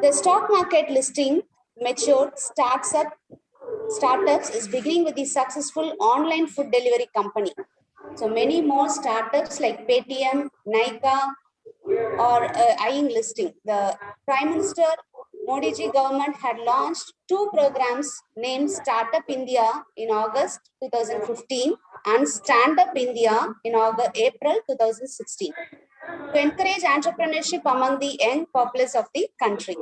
The stock market listing matured startups is beginning with the successful online food delivery company. So many more startups like Paytm, Nika are eyeing listing. The Prime Minister Modi ji government had launched two programs named Startup India in August 2015 and Stand Up India in April 2016 to encourage entrepreneurship among the young populace of the country.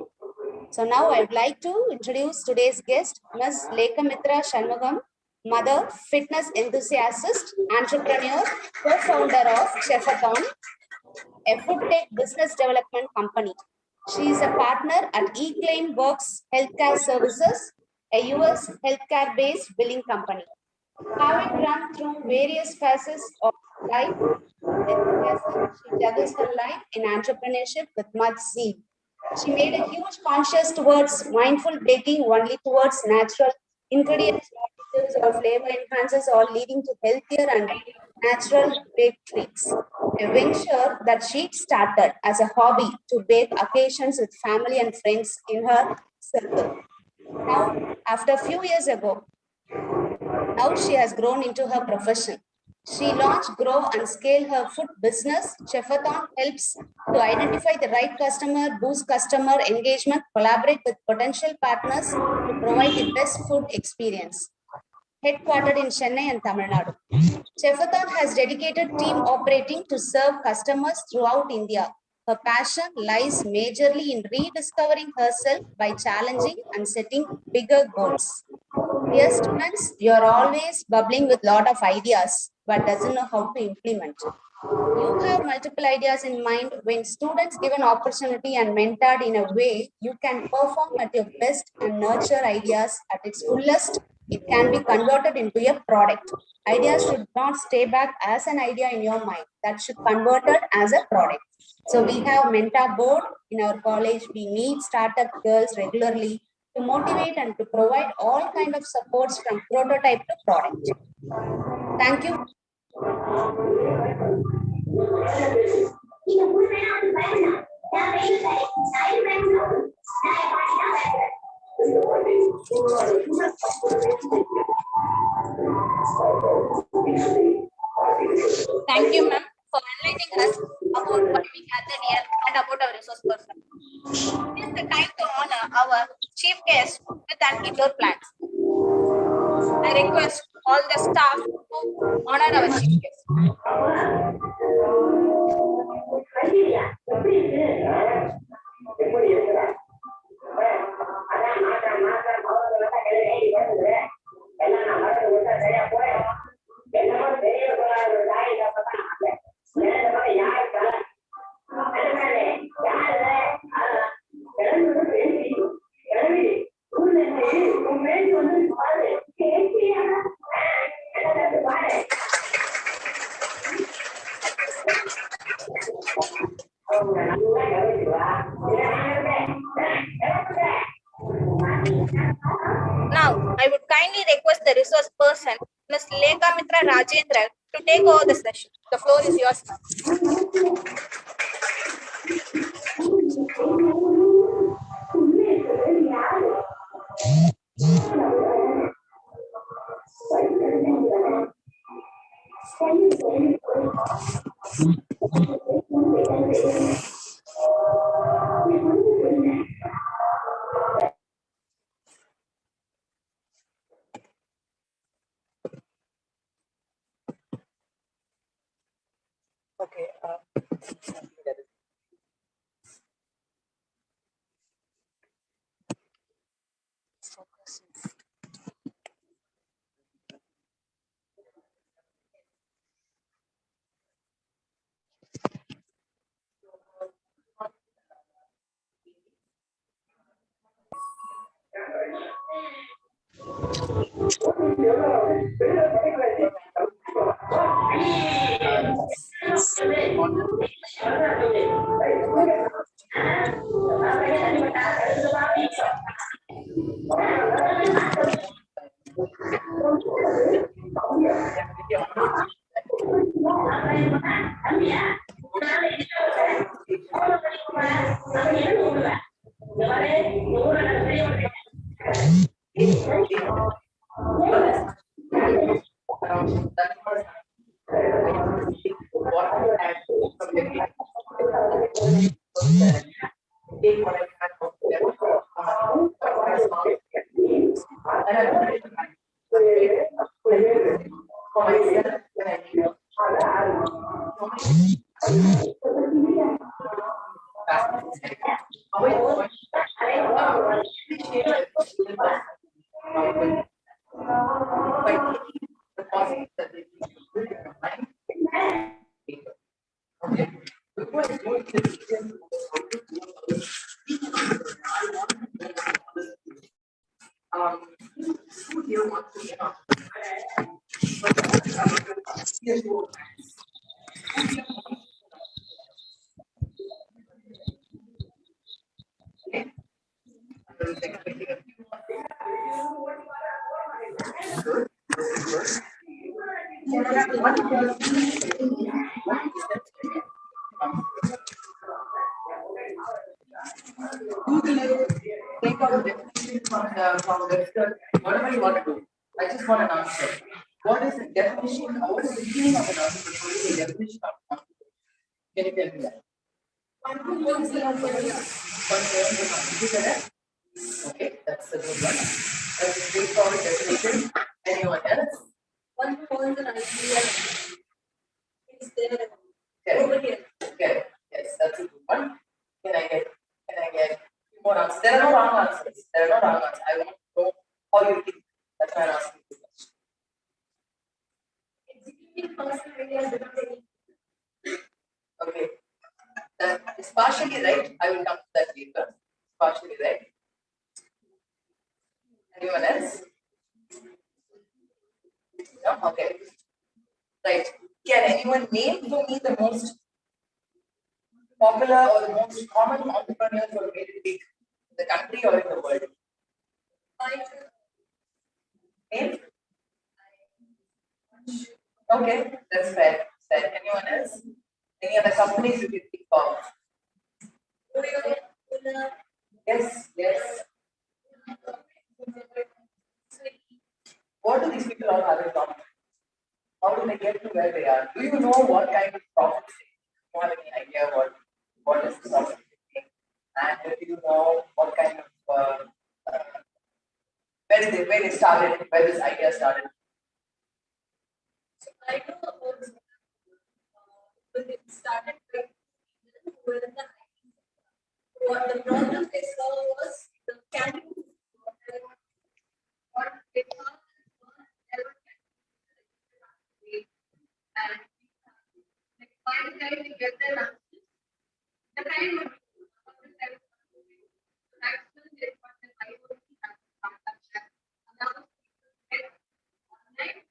So now I would like to introduce today's guest, Ms. Lekha Mitra Shanmugam, mother, fitness enthusiast, entrepreneur, co-founder of Chefathon, a food tech business development company. She is a partner at eClaim Works Healthcare Services, a US healthcare-based billing company. Having run through various phases of life, she juggles her life in entrepreneurship with much zeal. She made a huge conscious towards mindful baking, only towards natural ingredients, additives or flavor enhancers, all leading to healthier and natural baked treats. A venture that she started as a hobby to bake occasions with family and friends in her circle. Now, after a few years ago, now she has grown into her profession. She launched, grow, and scale her food business. Chefathon helps to identify the right customer, boost customer engagement, collaborate with potential partners to provide the best food experience. Headquartered in Chennai and Tamil Nadu. Chefathon has dedicated team operating to serve customers throughout India. Her passion lies majorly in rediscovering herself by challenging and setting bigger goals. Dear students, you are always bubbling with lot of ideas, but doesn't know how to implement. You have multiple ideas in mind. When students given opportunity and mentored in a way, you can perform at your best and nurture ideas at its fullest. It can be converted into a product. Ideas should not stay back as an idea in your mind. That should convert it as a product. So we have mentor board in our college. We meet startup girls regularly to motivate and to provide all kind of supports from prototype to product. Thank you. Thank you, ma'am, for enlightening us about what we gathered here and about our resource person. It is the time to honor our chief guest with an indoor plant. I request all the staff to honor our chief guest. Now, I would kindly request the resource person, Ms. Lekha Mitra Rajendra, to take over the session. The floor is yours, ma'am. Okay. Take out the definition from the whatever you want to do. I just want an answer. What is the definition? What is the meaning of an entrepreneur? What is the definition of an entrepreneur? Can you tell me that? Okay, that's a good one. That's a straightforward definition. Anyone else? One owns an idea. It's there. Okay. Over here. Okay. Yes, that's a good one. Can I get few more answers? There are no wrong answers. There are no wrong answers. I want to know how you think. That's why I'm asking this question. Executing personal ideas without any. Okay. That is partially right. I will come to that later. It's partially right. Anyone else? No? Okay. Right. Can anyone name for me the most popular or the most common entrepreneurs who have made it big in the country or in the world? Name? Okay, that's fair. Anyone else? Any other companies you can think of? Yes, yes. What do these people all have in common? How do they get to where they are? Do you know what kind of profits they make? Do you have any idea what is the profit they make? And do you know what kind of where they started, where this idea started? I know about when it started with people who were in the IT sector. What the problem they saw was the canning what they found was never and like by the time we get their answers, the time would be that's when they got the IoT and now online much convenient.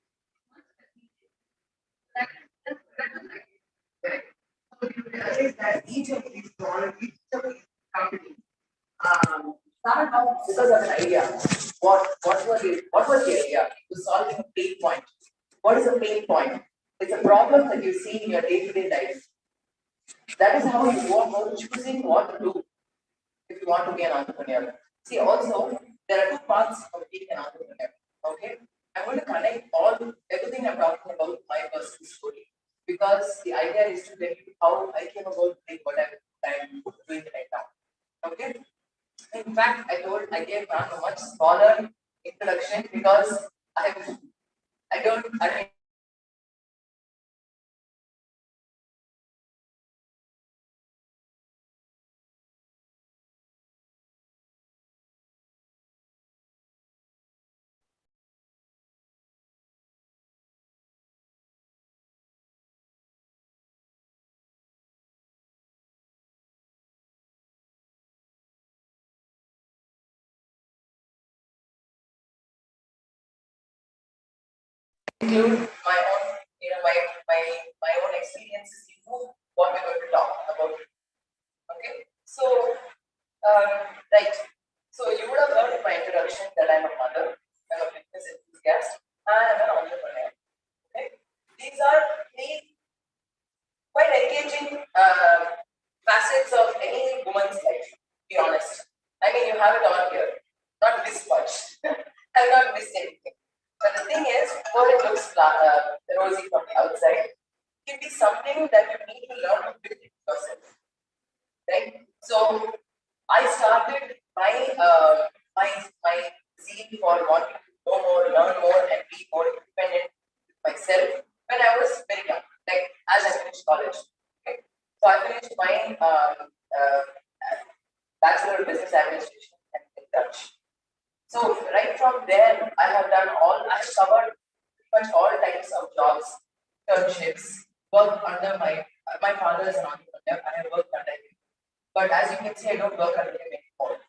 That's So you realize that each of these companies started out because of an idea. What was the idea? It was solving a pain point. What is a pain point? It's a problem that you see in your day-to-day life. That is how you go about choosing what to do if you want to be an entrepreneur. See, also there are two paths of being an entrepreneur. Okay, I'm going to connect everything I'm talking about with my personal story because the idea is to tell you how I came about doing what I'm doing right now. Okay. In fact, I gave Ram a much smaller introduction because I mean, include my own, my own experiences into what we're going to talk about. Okay, so right, so you would have heard in my introduction that I'm a mother, I'm a fitness enthusiast, and I'm an entrepreneur. Okay, these are three quite engaging facets of any woman's life. To be honest, I you have it all here. Not missed much. I've not missed anything. But the thing is, before it looks rosy from the outside, it can be something that you need to learn to build it yourself. Right? So I started my zeal for wanting to know more, learn more, and be more independent with myself when I was very young, like as I finished college. Okay? So I finished my Bachelor of Business Administration in Dutch. So right from there, I have covered pretty much all types of jobs, internships, work under my father is an entrepreneur. I have worked under him, but as you can see, I don't work under him anymore.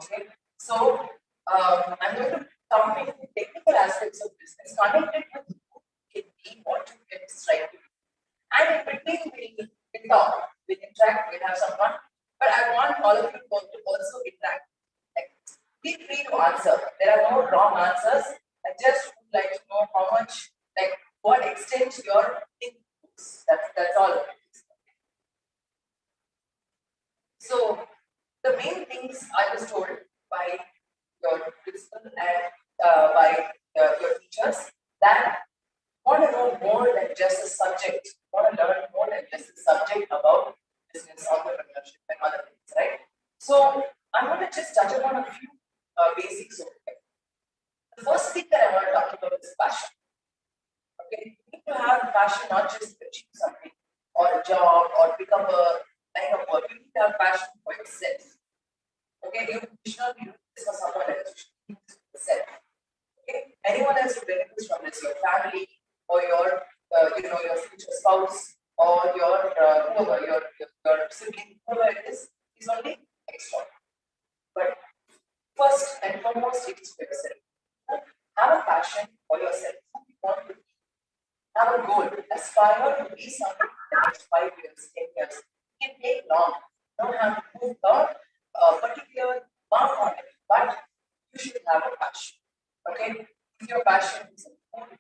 Okay, so I'm going to come into the technical aspects of business, connected with who can be, what you can strive to do, and in between we'll talk, we'll interact, we'll have some fun. But I want all of you to also interact. Like, feel free to answer. There are no wrong answers. I just would like to know how much, like, what extent your thinking goes. That's all. So the main things I was told by your principal and by your teachers that want to know more than just a subject, want to learn more than just a subject about business, entrepreneurship, and other things, right? So I'm going to just touch upon a few basics over here. The first thing that I want to talk about is passion. Okay, you need to have passion not just to achieve something or a job or become a line of work. You need to have passion for yourself. Okay, you should not be doing this for someone else. You should be doing this for yourself. Okay, anyone else who benefits from this, your family or your your future spouse or your whoever your sibling, whoever it is only extra. But first and foremost, it is for yourself. Have a passion for yourself. You want to have a goal. Aspire to be something in the next 5 years, 10 years. It can take long. You don't have to put a particular mark on it, but you should have a passion. Okay? If your passion is in food,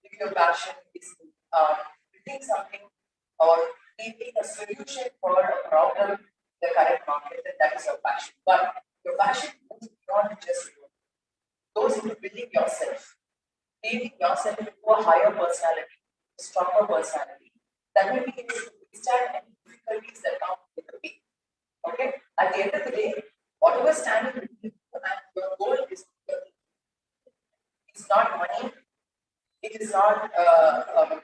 if your passion is in building something or creating a solution for a problem in the current market, then that is your passion. But your passion goes beyond just you. Goes into building yourself, creating yourself into a higher personality, a stronger personality that will be able to withstand any difficulties that come in the way. Okay? At the end of the day, whatever standing between you and your goal is it's not money, it is not a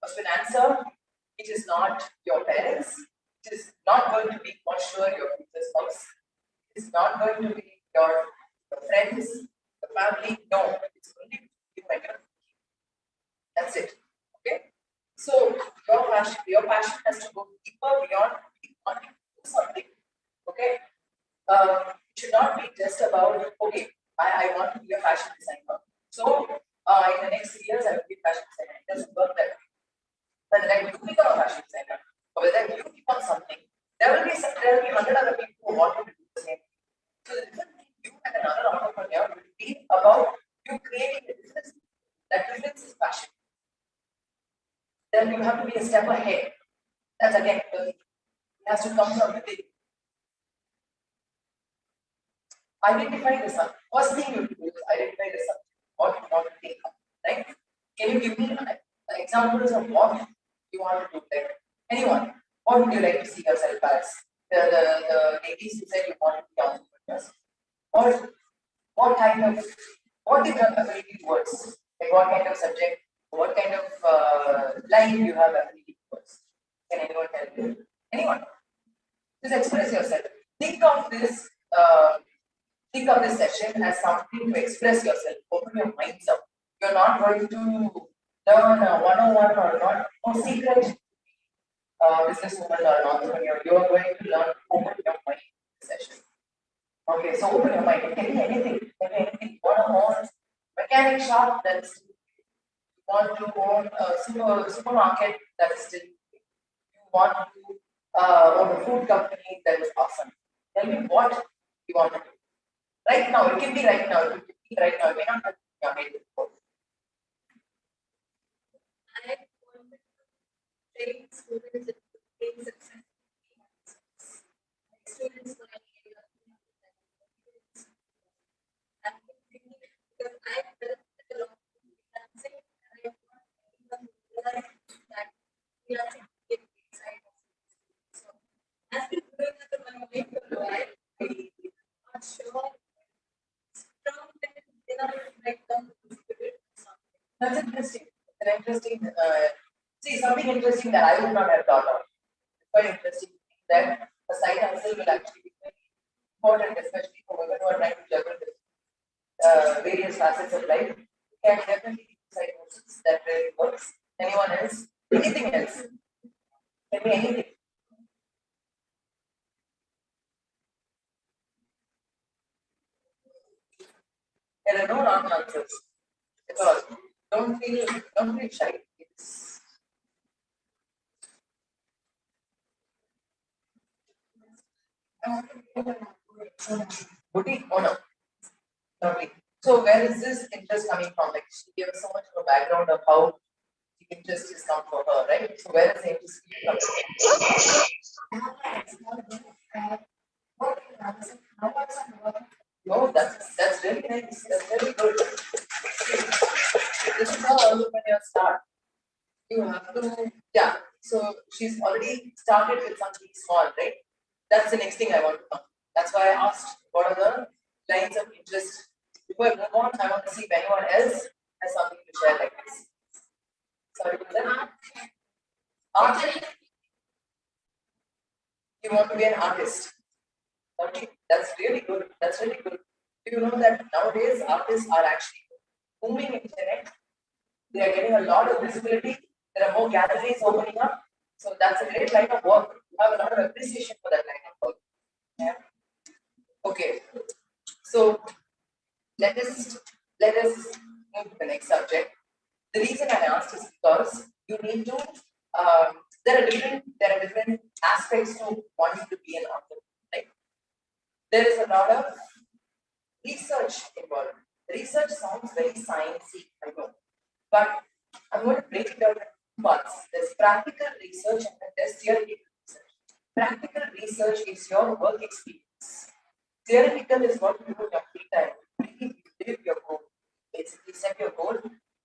financer, it is not your parents, it is not going to be for sure your future spouse, it is not going to be your friends, the family. No, it's only you and your. That's it. Okay. So your passion has to go deeper beyond wanting to do something. Okay. It should not be just about okay. I want to be a fashion designer. So in the next 3 years I will be a fashion designer. It doesn't work that way. But when you become a fashion designer, or whether you become something, there will be 100 other people who want to do the same. So the difference between you and another entrepreneur will be about you creating a difference. That difference is passion. Then you have to be a step ahead. That's again, it has to come from within. Identify the subject. First thing you do is identify the subject. What you want to take up, right? Can you give me examples of what you want to do? Like anyone, what would you like to see yourself as? The ladies who said you want to be entrepreneurs. Or what is your affinity towards? Like what kind of subject, what kind of line you have affinity towards? Can anyone tell me? Anyone? Just express yourself. Think of this. Think of this session as something to express yourself. Open your minds up. You're not going to learn a 101 or not no secret businesswoman or an entrepreneur. You are going to learn open your mind in this session. Okay, so open your mind. It can be anything. It can be anything. You want to own mechanic shop, that's you want to own a supermarket, that is still you want to own a food company, that is awesome. Tell me what you want to do. Right now, it can be right now, it can be right now, it may not have been made before. I want to train students in being successful. Students who are interesting. See, something interesting that I would not have thought of. It's quite interesting that a side hustle will actually be very important, especially for women who are trying to juggle various facets of life. You can definitely side hustles that really works. Anyone else? Anything else? Can be anything. There are no wrong answers at all. Don't feel shy. It's boutique. Oh no. Lovely. So where is this interest coming from? Like she gave us so much of a background of how the interest is come for her, right? So where is the interest coming from? Oh, that's really nice. That's very good. This is how entrepreneurs start. You have to, yeah. So she's already started with something small, right? That's the next thing I want to know. That's why I asked what are the lines of interest. Before I move on, I want to see if anyone else has something to share like this. Sorry for that. Art. You want to be an artist. Okay, that's really good. That's really good. Do you know that nowadays artists are actually booming in internet? They are getting a lot of visibility. There are more galleries opening up. So that's a great line of work. You have a lot of appreciation for that line of work. Yeah. Okay. So let us move to the next subject. The reason I asked is because you need to there are different aspects to wanting to be an entrepreneur. Right? There is a lot of research involved. Research sounds very sciencey, I know, but I'm going to break it down into two parts. There's practical research and then there's theoretical research. Practical research is your work experience. Theoretical is what you do in your free time. Breathe, you live your goal. Basically, set your goal,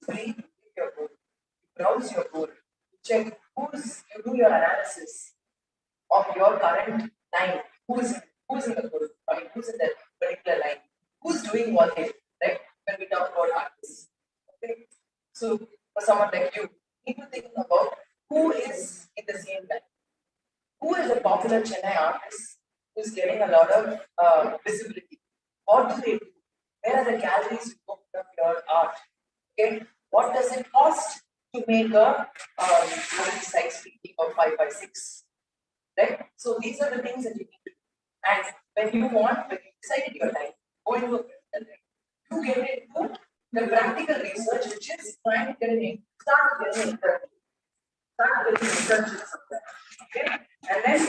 breathe, live your goal. Browse your goal. Check you do your analysis of your current line. Who's in the goal? I mean, who's in that particular line? Who's doing what they do, right? When we talk about artists. Okay. So for someone like you need to think about who is in the same line. Who is a popular Chennai artist who's getting a lot of visibility? What do they do? Where are the galleries you open up your art? Okay. What does it cost to make a size painting of 5x6? Right? So these are the things that you need to do. And when you decided your time, go into a you get into the practical research, which is trying to get an start getting internships somewhere. Okay? And then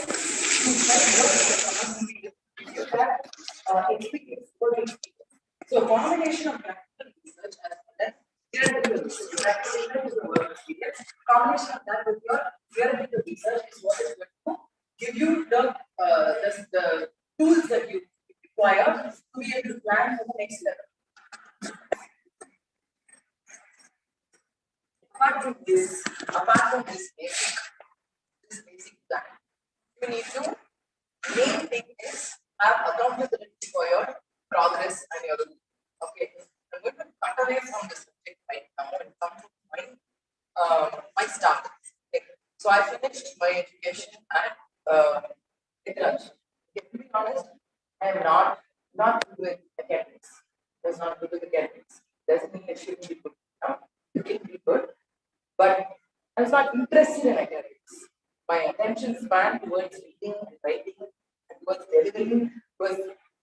you have experience, work experience. So combination of practical research as well as theoretical research. Practical research is the work experience. Combination of that with your theoretical research is what is going to give you the tools that you require to be able to plan for the next level. Apart from this basic plan, you need to main thing is have accountability for your progress and your goal. Okay, I'm going to cut away from the subject right now and come to my start. Okay. So I finished my education at Hitler's. To be honest, I am not good with academics. I was not good with academics. Doesn't mean it shouldn't be good. No, it can be good, but I was not interested in academics. My attention span towards reading and writing and towards delivering was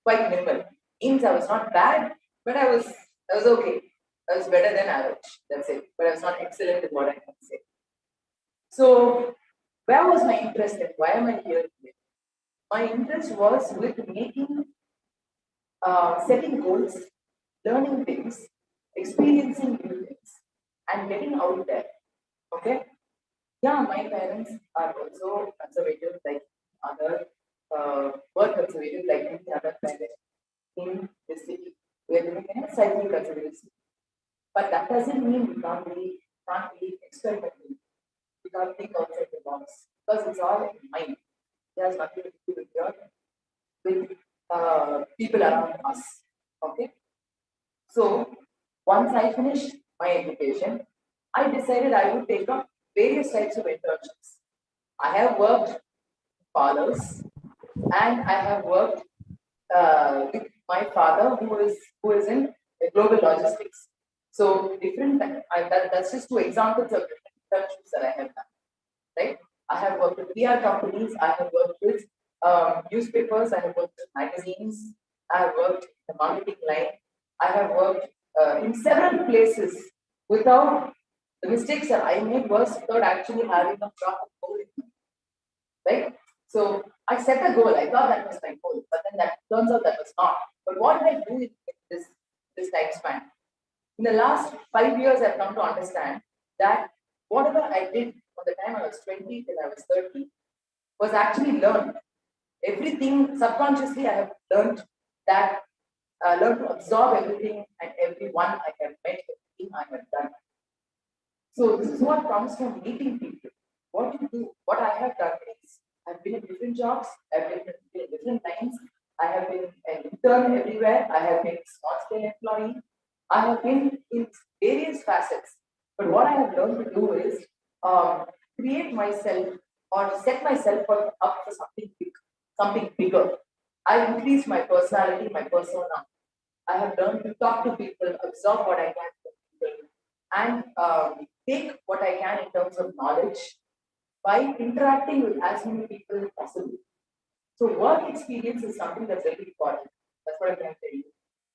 quite minimal. Means I was not bad, but I was okay. I was better than average. That's it. But I was not excellent in what I can say. So, where was my interest in? Why am I here today? My interest was with making, setting goals, learning things, experiencing new things, and getting out there. Okay? Yeah, my parents are also conservative, like other, were conservative, like any other parent in this city. We are living in a slightly conservative city. But that doesn't mean we can't be experimental. We can't think outside the box because it's all in mind. It has nothing to do with people around us. Okay. So once I finished my education, I decided I would take up various types of internships. I have worked in parlors, and I have worked with my father, who is in global logistics. So different. That's just two examples of different internships that I have done. Right? I have worked with PR companies. I have worked with newspapers. I have worked with magazines. I have worked in the marketing line. I have worked in several places without the mistakes that I made was without actually having a proper goal in mind, right? So I set a goal. I thought that was my goal, but then that turns out that was not. But what did I do in this time span? In the last 5 years, I've come to understand that whatever I did from the time I was 20 till I was 30 was actually learned. Everything subconsciously I have learned that learned to absorb everything and everyone I have met, everything I have done. So this is what comes from meeting people. What you do, what I have done is I've been in different jobs, I've been in different times, I have been an intern everywhere, I have been a small scale employee, I have been in various facets. But what I have learned to do is create myself or set myself up for something big, something bigger. I increase my personality, my persona. I have learned to talk to people, absorb what I can from people, and take what I can in terms of knowledge by interacting with as many people as possible. So work experience is something that's very important. That's what I'm trying to tell you.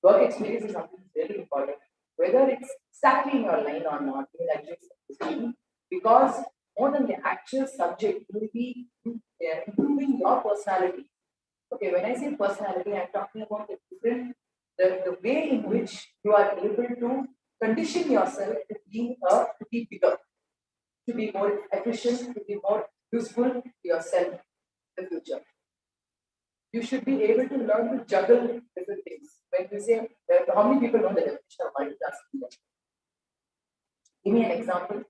Work experience is something that's really important, whether it's exactly in your line or not, in that because more than the actual subject, you will be improving your personality. Okay, when I say personality, I'm talking about the way in which you are able to condition yourself to be bigger, to be more efficient, to be more useful to yourself in the future. You should be able to learn to juggle different things. When you say, how many people know the definition of multitasking? Give me an example.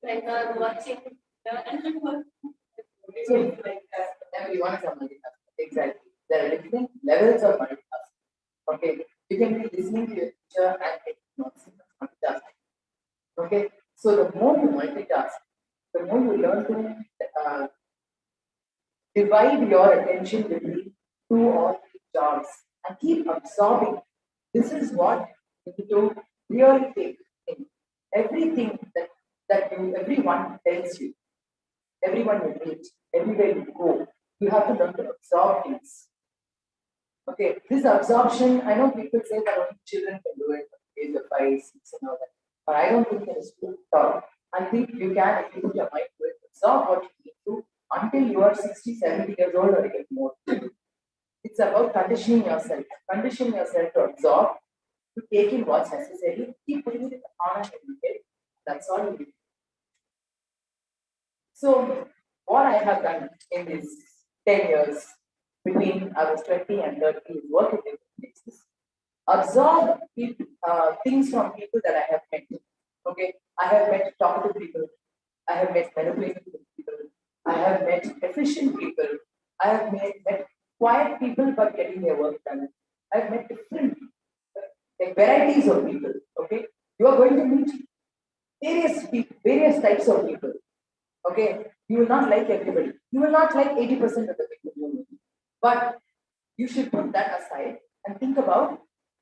Like watching and work. So, everyone is a multitasker. Exactly. There are different levels of multitasking. Okay. You can be listening to your teacher and taking notes. Multitasking. Okay. So the more you multitask, the more you learn to divide your attention between 2 or 3 jobs and keep absorbing. This is what you need to really take in. Everything everyone tells you, everyone you meet, everywhere you go, you have to learn to absorb things. Okay, this absorption, I know people say that only children can do it, age of 5, 6, and all that. But I don't think it is true at all. I think you can, if you put your mind to it, absorb what you need to until you are 60, 70 years old or even more. It's about conditioning yourself to absorb, to take in what's necessary, keep putting it in the corner every day. That's all you do. So, what I have done in these 10 years between I was 20 and 30 is work in different places. Absorb things from people that I have met. Okay, I have met talkative people, I have met manipulative people, I have met efficient people, I have met quiet people but getting their work done. I have met different varieties of people. Okay, you are going to meet various people, various types of people. Okay, you will not like everybody. You will not like 80% of the people you meet. But you should put that aside and think about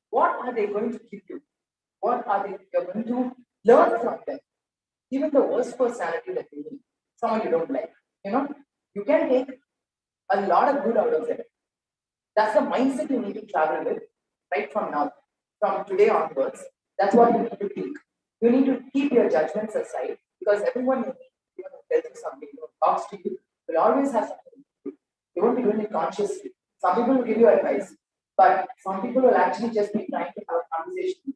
what are they going to give you? What are they you're going to learn from them? Even the worst personality that you meet, someone you don't like, you can take a lot of good out of them. That's the mindset you need to travel with right from now, from today onwards. That's what you need to think. You need to keep your judgments aside because everyone you meet, even who tells you something, talks to you, will always have something to do. You won't be doing it consciously. Some people will give you advice, but some people will actually just be trying to have a conversation.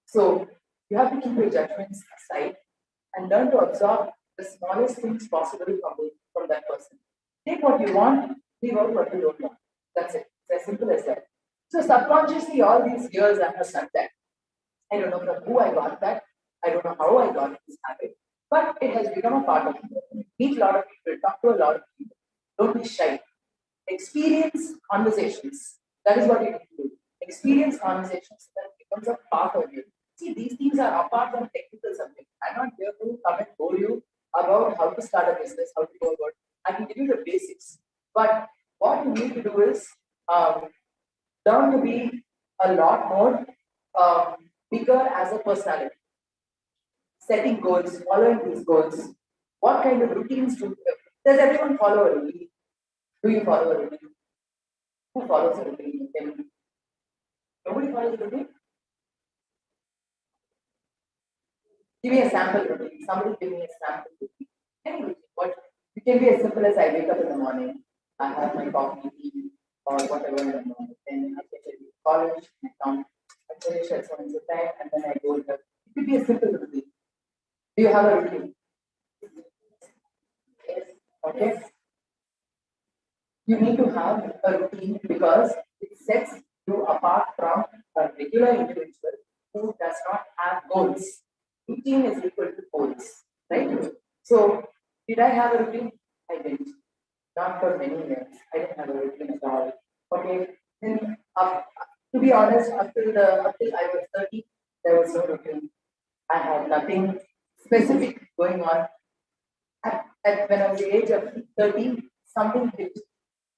So you have to keep your judgments aside and learn to absorb the smallest things possible from that person. Take what you want, leave out what you don't want. That's it. It's as simple as that. So subconsciously, all these years I have done that. I don't know from who I got that. I don't know how I got this habit, but it has become a part of me. Meet a lot of people, talk to a lot of people. Don't be shy. Experience conversations. That is what you need to do. Experience conversations that becomes a part of you. See, these things are apart from technical subjects. I'm not here to come and tell you about how to start a business, how to go about. I can give you the basics. But what you need to do is learn to be a lot more bigger as a personality. Setting goals, following these goals. What kind of routines does everyone follow a routine? Do you follow a routine? Who follows a routine? Nobody follows a routine? Give me a sample routine. Somebody give me a sample routine. Any routine. What it can be as simple as I wake up in the morning, I have my coffee, tea, or whatever in the morning. Then I get to college, I come, I finish at so and so time, and then I go there. It could be a simple routine. Do you have a routine? Yes. Okay. You need to have a routine because it sets you apart from a regular individual who does not have goals. Routine is equal to goals, right? So, did I have a routine? I didn't. Not for many years. I didn't have a routine at all. Okay. Then, to be honest, until I was 30, there was no routine. I had nothing specific going on. When I was the age of 30, something hit,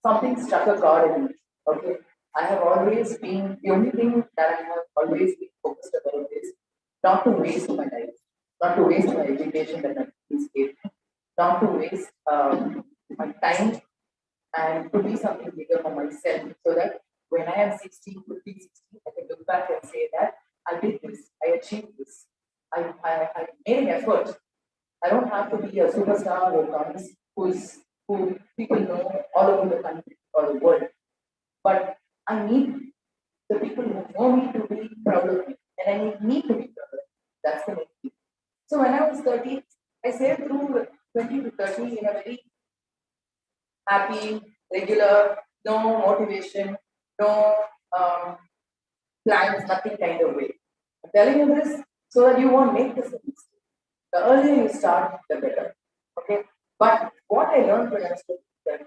something struck a chord in me. Okay. I have always been, the only thing that I have always been focused about is not to waste my life, not to waste my education that my parents gave me, not to waste my time, and to be something bigger for myself so that when I am 16, 15, 16, I can look back and say that I did this, I achieved this, I made an effort. I don't have to be a superstar who comes, who people know all over the country or the world. But I need the people who know me to be proud of me. And I need to be proud of me. That's the main thing. So when I was 30, I said through 20 to 30 in a very happy, regular, no motivation, no plans, nothing kind of way. I'm telling you this so that you won't make this mistake. The earlier you start, the better. Okay. But what I learned when I was 30,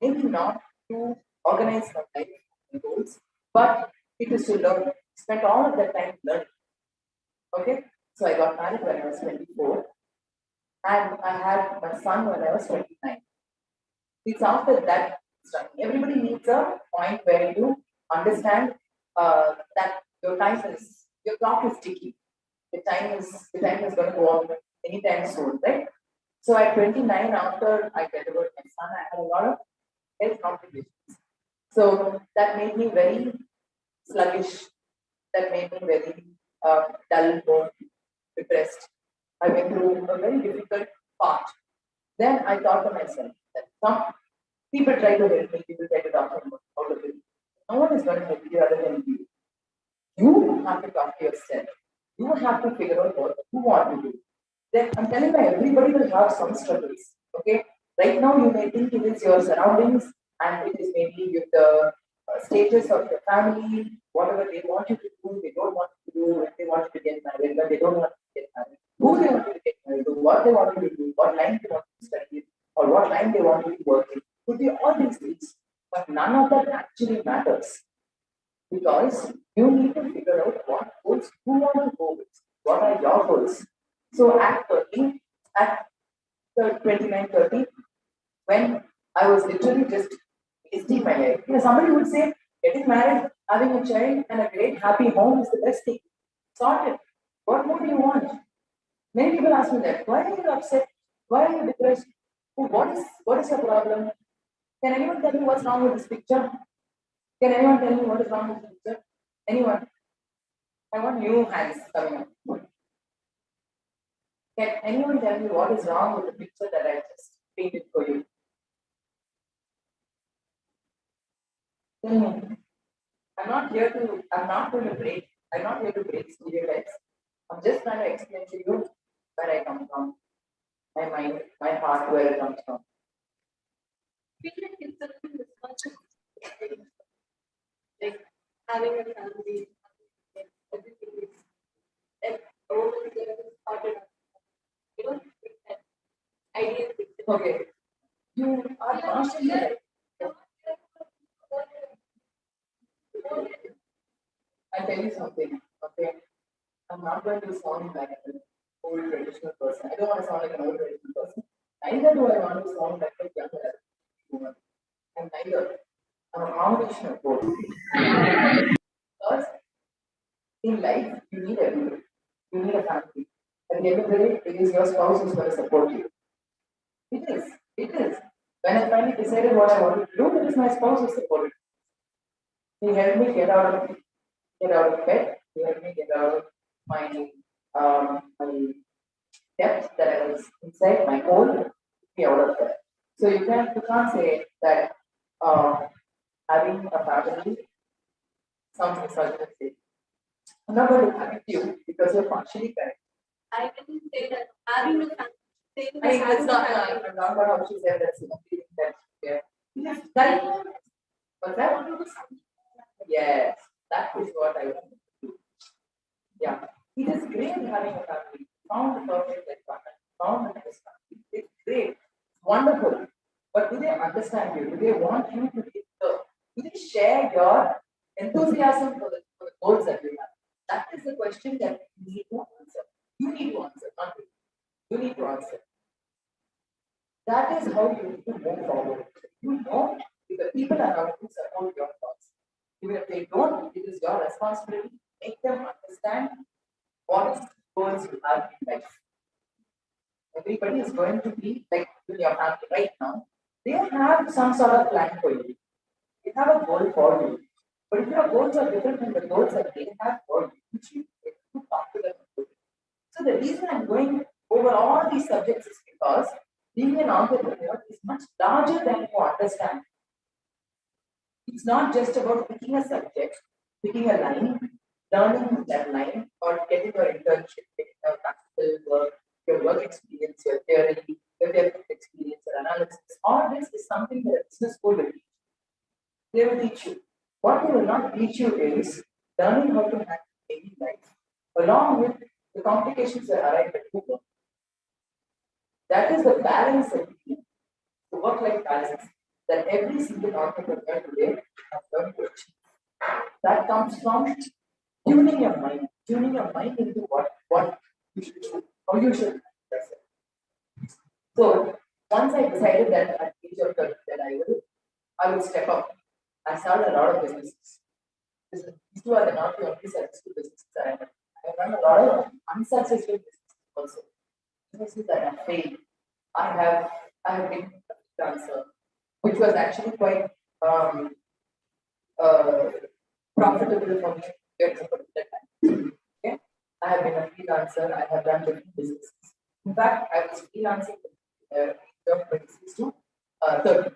maybe not to organize my life and goals, but it is to learn. Spend all of that time learning. Okay. So I got married when I was 24, and I had my son when I was 29. It's after that everybody needs a point where you understand that your clock is ticking. The time is going to go on anytime soon, right? So at 29, after I delivered my son, I had a lot of health complications. So that made me very sluggish. That made me very dull, more depressed. I went through a very difficult part. Then I thought to myself that some people try to help me, people try to talk to me out of it. No one is going to help you other than you. You have to talk to yourself. You have to figure out what you want to do. Then I'm telling you, everybody will have some struggles. Okay, right now you may think it is your surroundings and it is maybe with the status of your family, whatever they want you to do, they don't want you to do, if they want you to get married, but they don't want you to get married. Who they want you to get married to, what they want you to do, what line they want you to study in, or what line they want you to work in. Could be all these things, but none of that actually matters because you need to figure out what goals you want to go with. What are your goals? So at 30, at the 29, 30, when I was literally just wasting my life. Somebody would say, getting married, having a child, and a great happy home is the best thing. Sorted. What more do you want? Many people ask me that. Why are you upset? Why are you depressed? What is your problem? Can anyone tell me what's wrong with this picture? Can anyone tell me what is wrong with this picture? Anyone? I want new hands coming up. Can anyone tell me what is wrong with the picture that I just painted for you? Tell me. I'm not going to break, I'm not here to break stereotypes. I'm just trying to explain to you where I come from, my mind, my heart, where it comes from. Like having a family, everything is like all the things started. You know, ideas. Okay. You are constantly right. I'll tell you something. Okay. I'm not going to sound like an old traditional person. I don't want to sound like an old traditional person. Neither do I want to sound like a young woman. And neither. I'm a combination of both. Because in life, you need everything. You need a family. At the end of the day, it is your spouse who's going to support you. It is. It is. When I finally decided what I wanted to do, it is my spouse who supported me. He helped me get out of bed. He helped me get out of my depth that I was inside, my hole, me out of there. So you can't say that having a family sounds misogynistic. I'm not going to correct you because you're partially correct. I didn't say that having a family. I mean, it's not. I'm not about how she said that's that. Yeah. Yes, that. What's that? Yes, that is what I want to do. Yeah, it is great having a family. Found the perfect life partner. Found the nice family. It's great, wonderful. But do they understand you? Do they want you to give the? Do they share your enthusiasm for the goals that you have? That is the question that you need to answer. You need to answer, not me. You need to answer. That is how you need to move forward. You know, if the people around you support your thoughts. Even if they don't, it is your responsibility to make them understand what goals you have in life. Everybody is going to be like in your family right now. They have some sort of plan for you. They have a goal for you. But if your goals are different from the goals that they have for you, which you need to talk to them about. So the reason I'm going over all these subjects is because being an entrepreneur is much larger than you understand. It's not just about picking a subject, picking a line, learning that line, or getting your internship, getting your practical work, your work experience, your theory, your theoretical experience, your analysis. All this is something that a business school will teach. They will teach you. What they will not teach you is learning how to handle daily life, along with the complications that arrive at Google. That is the balance that we need, the work-life balance that every single entrepreneur today has learned to achieve. That comes from tuning your mind into what you should do, how you should address it. So once I decided that at the age of 30 that I will step up. I started a lot of businesses. These two are not the only successful businesses I have. I have run a lot of unsuccessful businesses also. Businesses that have failed. I have been a freelancer, which was actually quite profitable for me at a particular time. Okay? I have been a freelancer, I have done different businesses. In fact, I was freelancing from 26 to 30.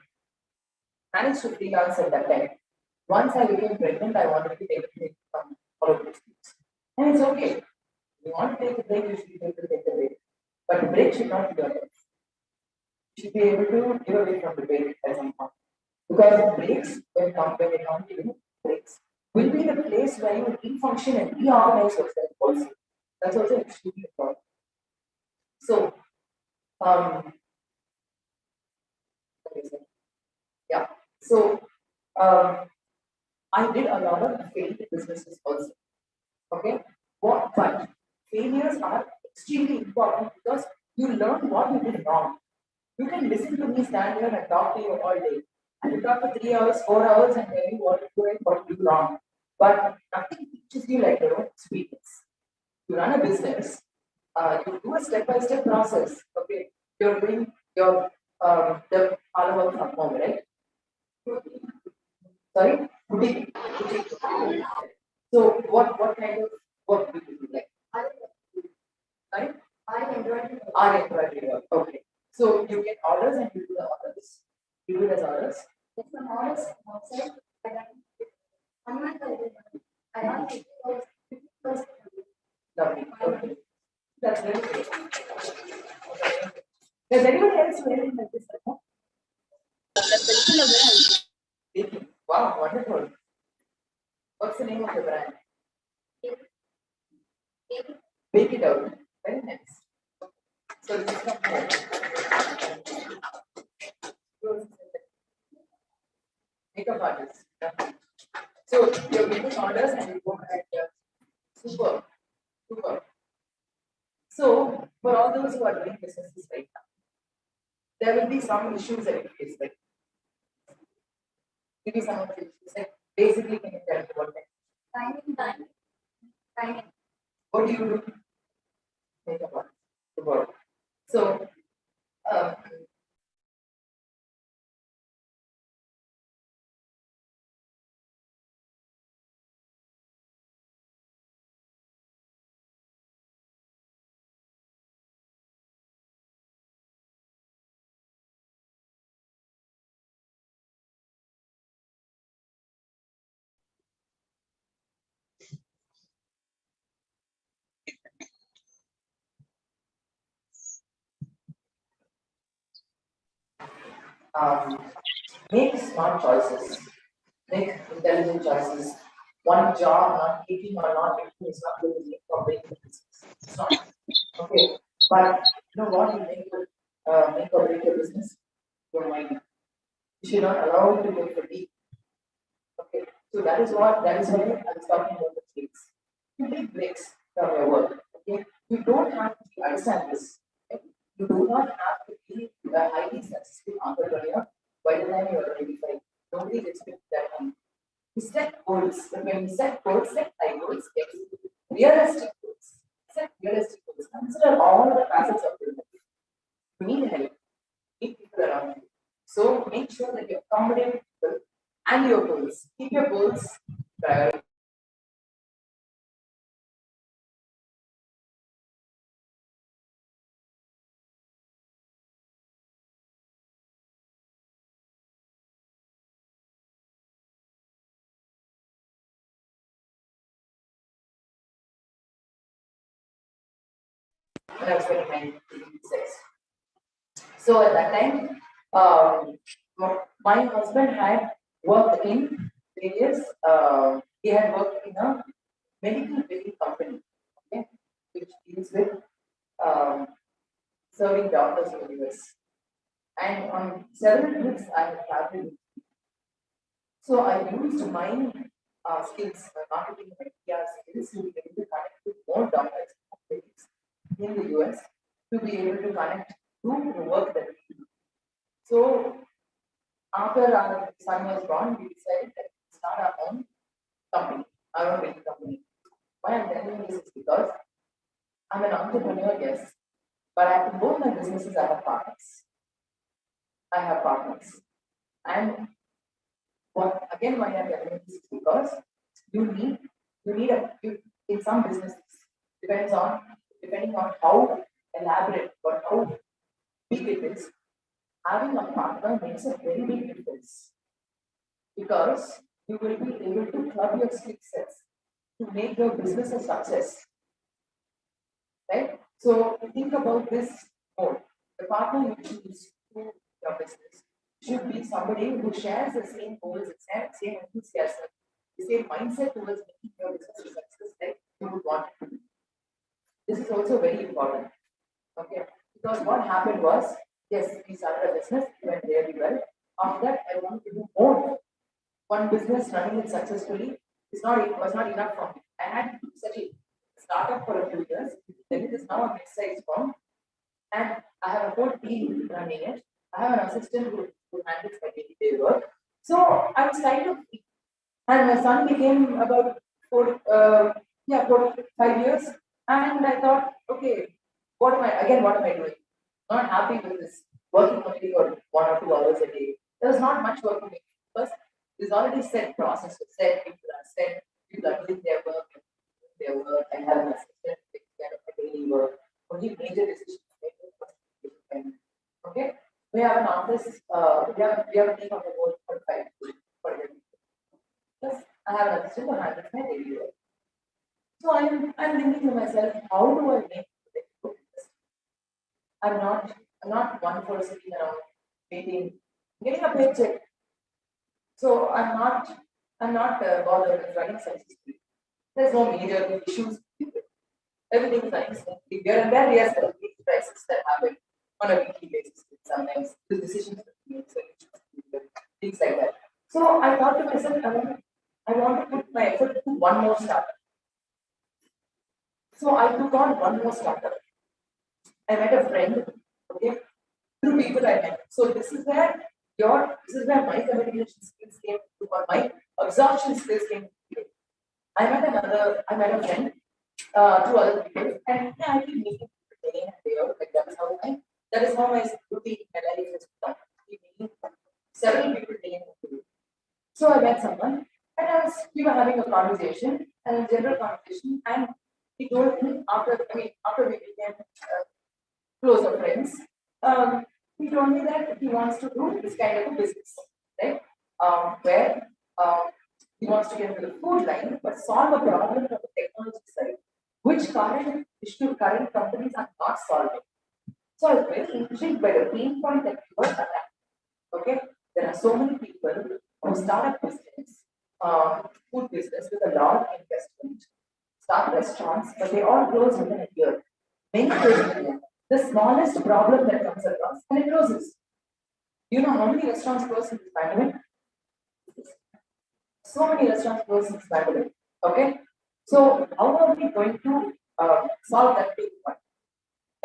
Managed to freelance at that time. Once I became pregnant, I wanted to take a break from all of these things. And it's okay. If you want to take a break, you should be able to take a break. But the break should not be your life. You should be able to give away from the break at some point. Because breaks, when they come to you, breaks, will be the place where you refunction and reorganize yourself also. That's also extremely important. So, yeah. So, I did a lot of failed businesses also. Okay, but failures are extremely important because you learn what you did wrong. You can listen to me stand here and talk to you all day. I will talk for 3 hours, 4 hours, and tell you what to do and what to do wrong. But nothing teaches you like your own experience. You run a business, you do a step-by-step process. Okay, you're doing your the all work from home, right? Sorry, boutique. So what kind of work do you do like? Sorry? Embroidery work. Okay. So you get orders and you do the orders. You do it as orders. There's some orders outside. I don't think Lovely. Okay. That's very great. Does anyone else wearing like this? Baking. Wow, wonderful. What's the name of the brand? Bake it out. Very nice. So this is from home. Makeup artist. Yeah. So you're getting orders and you go ahead. Super. Super. So, for all those who are doing businesses right now, there will be some issues that you face. Like, give me some of the issues. Like, basically, can you tell me what that? Timing. What do you do? Make a one. Super. So, um, um, make smart choices, make intelligent choices. One job not taking or not taking is not going to make or break the business. It's not. Okay. But you know what will make or break your business? Your mind. You should not allow it to get fatigued. Okay. So that is why I was talking about the breaks. You take breaks from your work. Okay. You don't have to understand this. Okay? You do not have to be a highly successful entrepreneur by the time you are 25. Nobody expects that one. You set goals. When you set goals, set high goals, execute realistic goals. Set realistic goals. Consider all the facets of your life. You need help. You need people around you. So make sure that you accommodate people and your goals. Keep your goals priority. When I was getting my sex. So at that time, my husband had worked in various. He had worked in a medical billing company, okay, which deals with um, serving doctors in the US. And on several trips, I have traveled. So I used my skills, my marketing and PR skills to be able to connect with more doctors in the US to be able to connect to the work that we do. So after our son was born, we decided that we start our own company, our own baby company. Why I'm telling you this is because I'm an entrepreneur, yes, but I in both my businesses I have partners. I have partners. And what again why I'm telling you this is because you need in some businesses depending on how elaborate or how big it is, having a partner makes a very big difference because you will be able to club your skill sets to make your business a success. Right? So think about this more. The partner you choose to your business should be somebody who shares the same goals, same enthusiasm, the same mindset towards making your business a success like you would want it to be. This is also very important. Okay. Because what happened was, yes, we started a business, it went really well. After that, I wanted to do more. One business running it successfully was not enough for me. I had to such a startup for a few years. Then it is now a mid-sized firm, and I have a whole team running it. I have an assistant who handles my day-to-day work. So I was kind of, and my son became about 5 years, and I thought, okay, what am I doing? Not happy with this working only for 1 or 2 hours a day. There's not much work to make because there's already set process, set people are doing their work, and have an assistant taking care of the daily work. Only major decisions made. Okay, we have an office. We have a team of about 45 people for every. Yes, I have an assistant who handles my daily work. So I'm thinking to myself, how do I make it good? I'm not one for sitting around waiting, getting a paycheck. So I'm not bothered with running successfully. There's no major issues. Everything is running smoothly. Here and there, yes, there are big crises that happen on a weekly basis. Sometimes the decisions that we make, things like that. So I thought to myself, I want to put my effort to one more startup. So I took on one more startup. I met a friend, okay, through people I met. So this is where my communication skills came to, or my absorption skills came to. I met a friend through other people, and yeah, I keep meeting people day in and day out. Like that is how my routine, my life is done. Keep meeting several people day in and day out. So I met someone, and we were having a conversation, and a general conversation, and he told me after we became closer friends, he told me that he wants to do this kind of a business, right? Where he wants to get into the food line, but solve a problem from the technology side, which current companies are not solving. So I was very intrigued by the pain point that you were at. Okay, there are so many people who start a business, food business with a lot of investment, start restaurants, but they all close within a year. Many close within a year. The smallest problem that comes across and it closes. You know how many restaurants close in this pandemic? So many restaurants close in this pandemic. Okay, so how are we going to solve that pain point?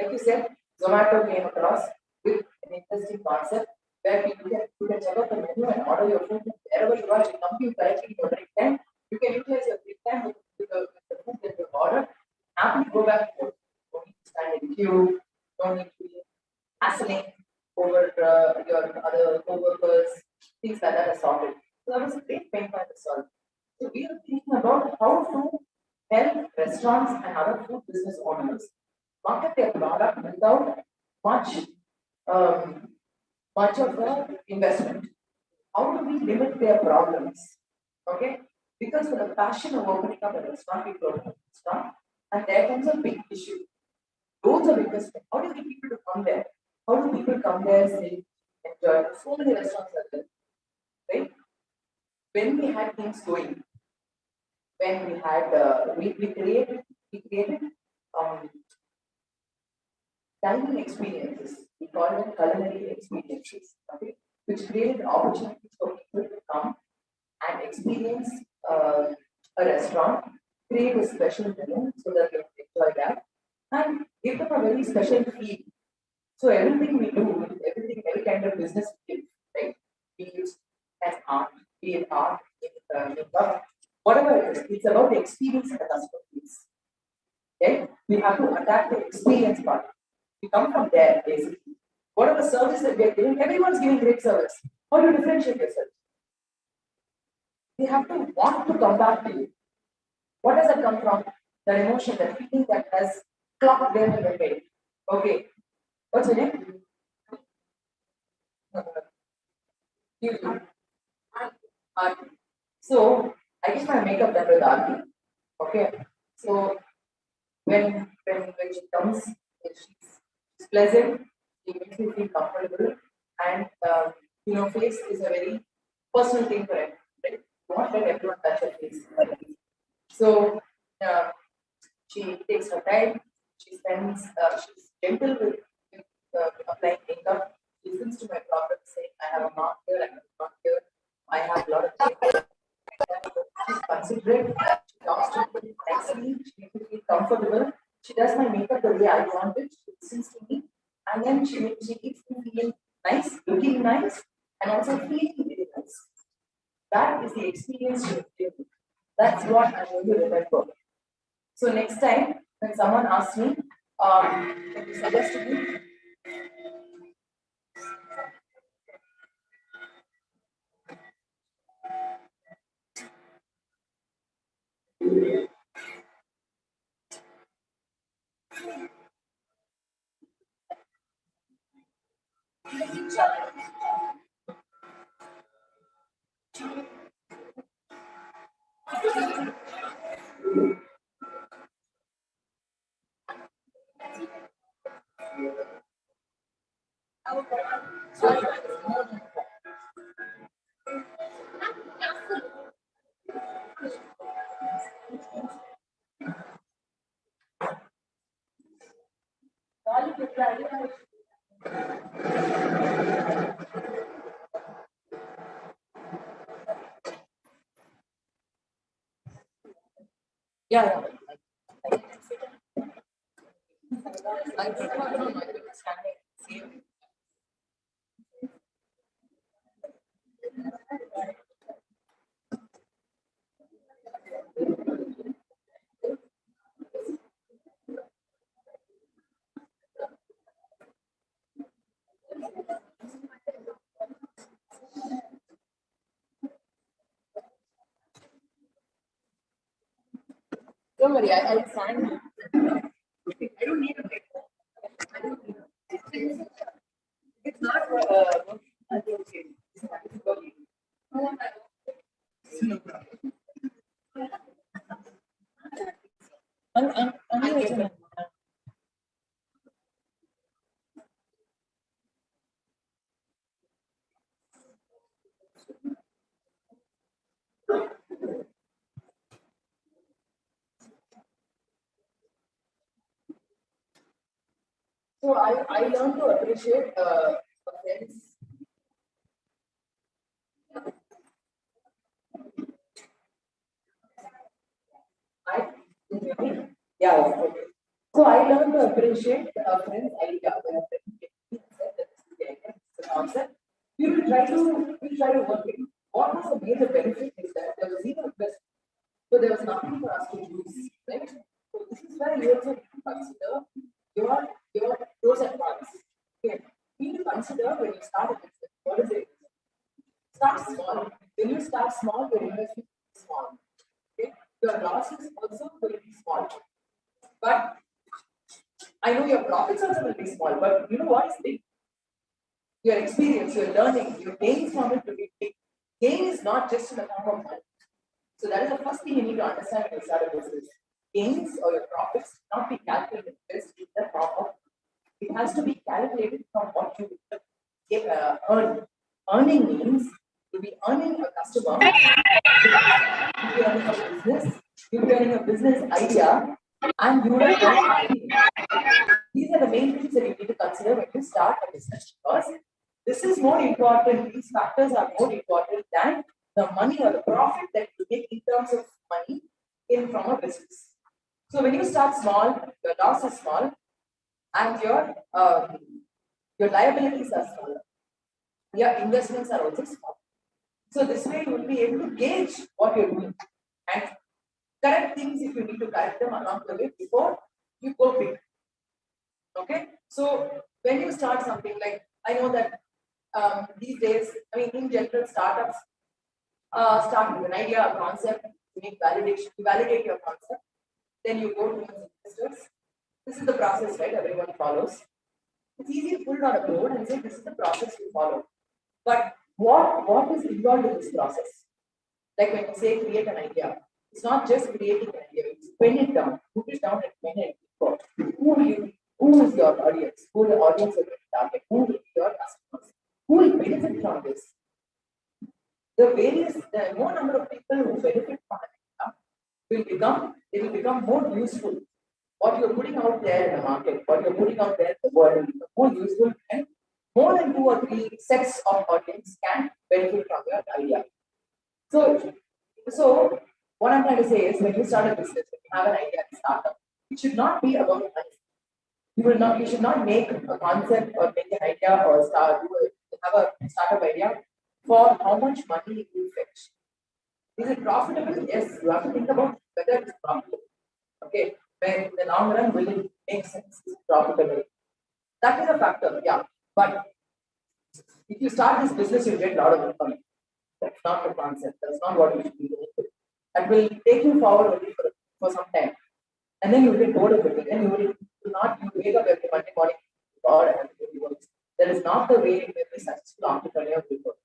Like you said, Zomato came across with an interesting concept where you can check out the menu and order your food wherever you are. It will come to you correctly in your break time. You can utilize your break time with the food that you order. Happily go back to work. Don't need to stand in queue. Don't need to be hassling over your other co-workers. Things like that are sorted. So that was a great pain point to solve. So we are thinking about how to help restaurants and other food business owners market their product without much um, much of the investment. How do we limit their problems? Okay, because for the passion of opening up a restaurant, people open a restaurant, and there comes a big issue. Loads of investment. How do you get people to come there? How do people come there, say, enjoy? So many restaurants are there, right? When we had things going, when we had we created um, dining experiences, we call them culinary experiences, okay, which created opportunities for people to come and experience a restaurant, create a special menu so that they can enjoy that, and give them a very special feel. So everything we do, every kind of business we give, right? We use as art, be it art, makeup, whatever it is, it's about the experience that the customer feels. Okay? We have to attack the experience part. We come from there, basically. Whatever service that we are giving, everyone's giving great service. How do you differentiate yourself? They have to want to come back to you. What does that come from? That emotion, that feeling that has clocked there in the head. Okay. What's your name? You. So I get my makeup done with Aarti. Okay. So when she comes, she's pleasant, she makes me feel comfortable, and face is a very personal thing for everyone. Right? You won't let everyone touch your face. So uh, she takes her time. She's gentle with applying makeup. She listens to my problems, saying, "I have a mark here, I have a mark here, I have a lot of makeup." She's considerate. She talks to me nicely. She makes me feel comfortable. She does my makeup the way I want it. She listens to me, and then she makes me feel nice, looking nice, and also feeling really nice. That is the experience she gives me. That's what I'm going to remember. So next time when someone asks me, can you suggest to me? Yeah, yeah. I prefer my understanding. Same. Don't worry, I'll stand. I don't need a mic. It's not okay. So I learned to appreciate friends. I yeah. Okay. So I learned to appreciate a friend's idea when a friend said that this is the idea, this is the concept. We try to work it. What was the major benefit is that there was zero investment. So there was nothing for us to lose, right? So this is where you also need to consider your pros and cons. Okay. You need to consider when you start a business, what is it? Start small. When you start small, your investment is small. Okay? Your losses also will be small. But I know your profits also will be small, but you know what is big? Your experience, your learning, your gains from it will be big. Gain is not just in the form of money. So that is the first thing you need to understand when you start a business. Gains or your profits not be calculated just in the form of, it has to be calculated from what you earn. Earning means you'll be earning a customer, you'll be earning a business, you'll be earning a business idea, and you will earn money. These are the main things that you need to consider when you start a business, because this is more important. These factors are more important than the money or the profit that you make in terms of money in from a business. So when you start small, your loss is small, and your liabilities are smaller. Your investments are also small. So this way you will be able to gauge what you're doing and correct things if you need to correct them along the way before you go big. Okay, so when you start something, like I know that these days, I mean, in general, startups start with an idea, a concept, you need validation, you validate your concept, then you go to investors. This is the process, right? Everyone follows. It's easy to put it on a board and say this is the process we follow. But what is involved in this process? Like when you say create an idea, it's not just creating an idea, it's pen it down, put it down and pen it. Who is your audience? Who the audience of your target? Who will be your customers? Who will benefit from this? The more number of people who benefit from it will become more useful. What you're putting out there in the market, what you're putting out there in the world will become more useful, and more than 2 or 3 sets of audience can benefit from your idea. So what I'm trying to say is when you start a business, when you have an idea and startup, it should not be about money. You should not make a concept or make an idea or have a startup idea for how much money it will fetch. Is it profitable? Yes, you have to think about whether it's profitable. Okay, when in the long run, will it make sense? Is it profitable? That is a factor, yeah. But if you start this business, you get a lot of income. That's not the concept. That's not what you should be doing. That will take you forward only for some time. And then you will get bored of it. And you wake up every Monday morning, God, I have to do work. That is not the way every successful entrepreneur will work.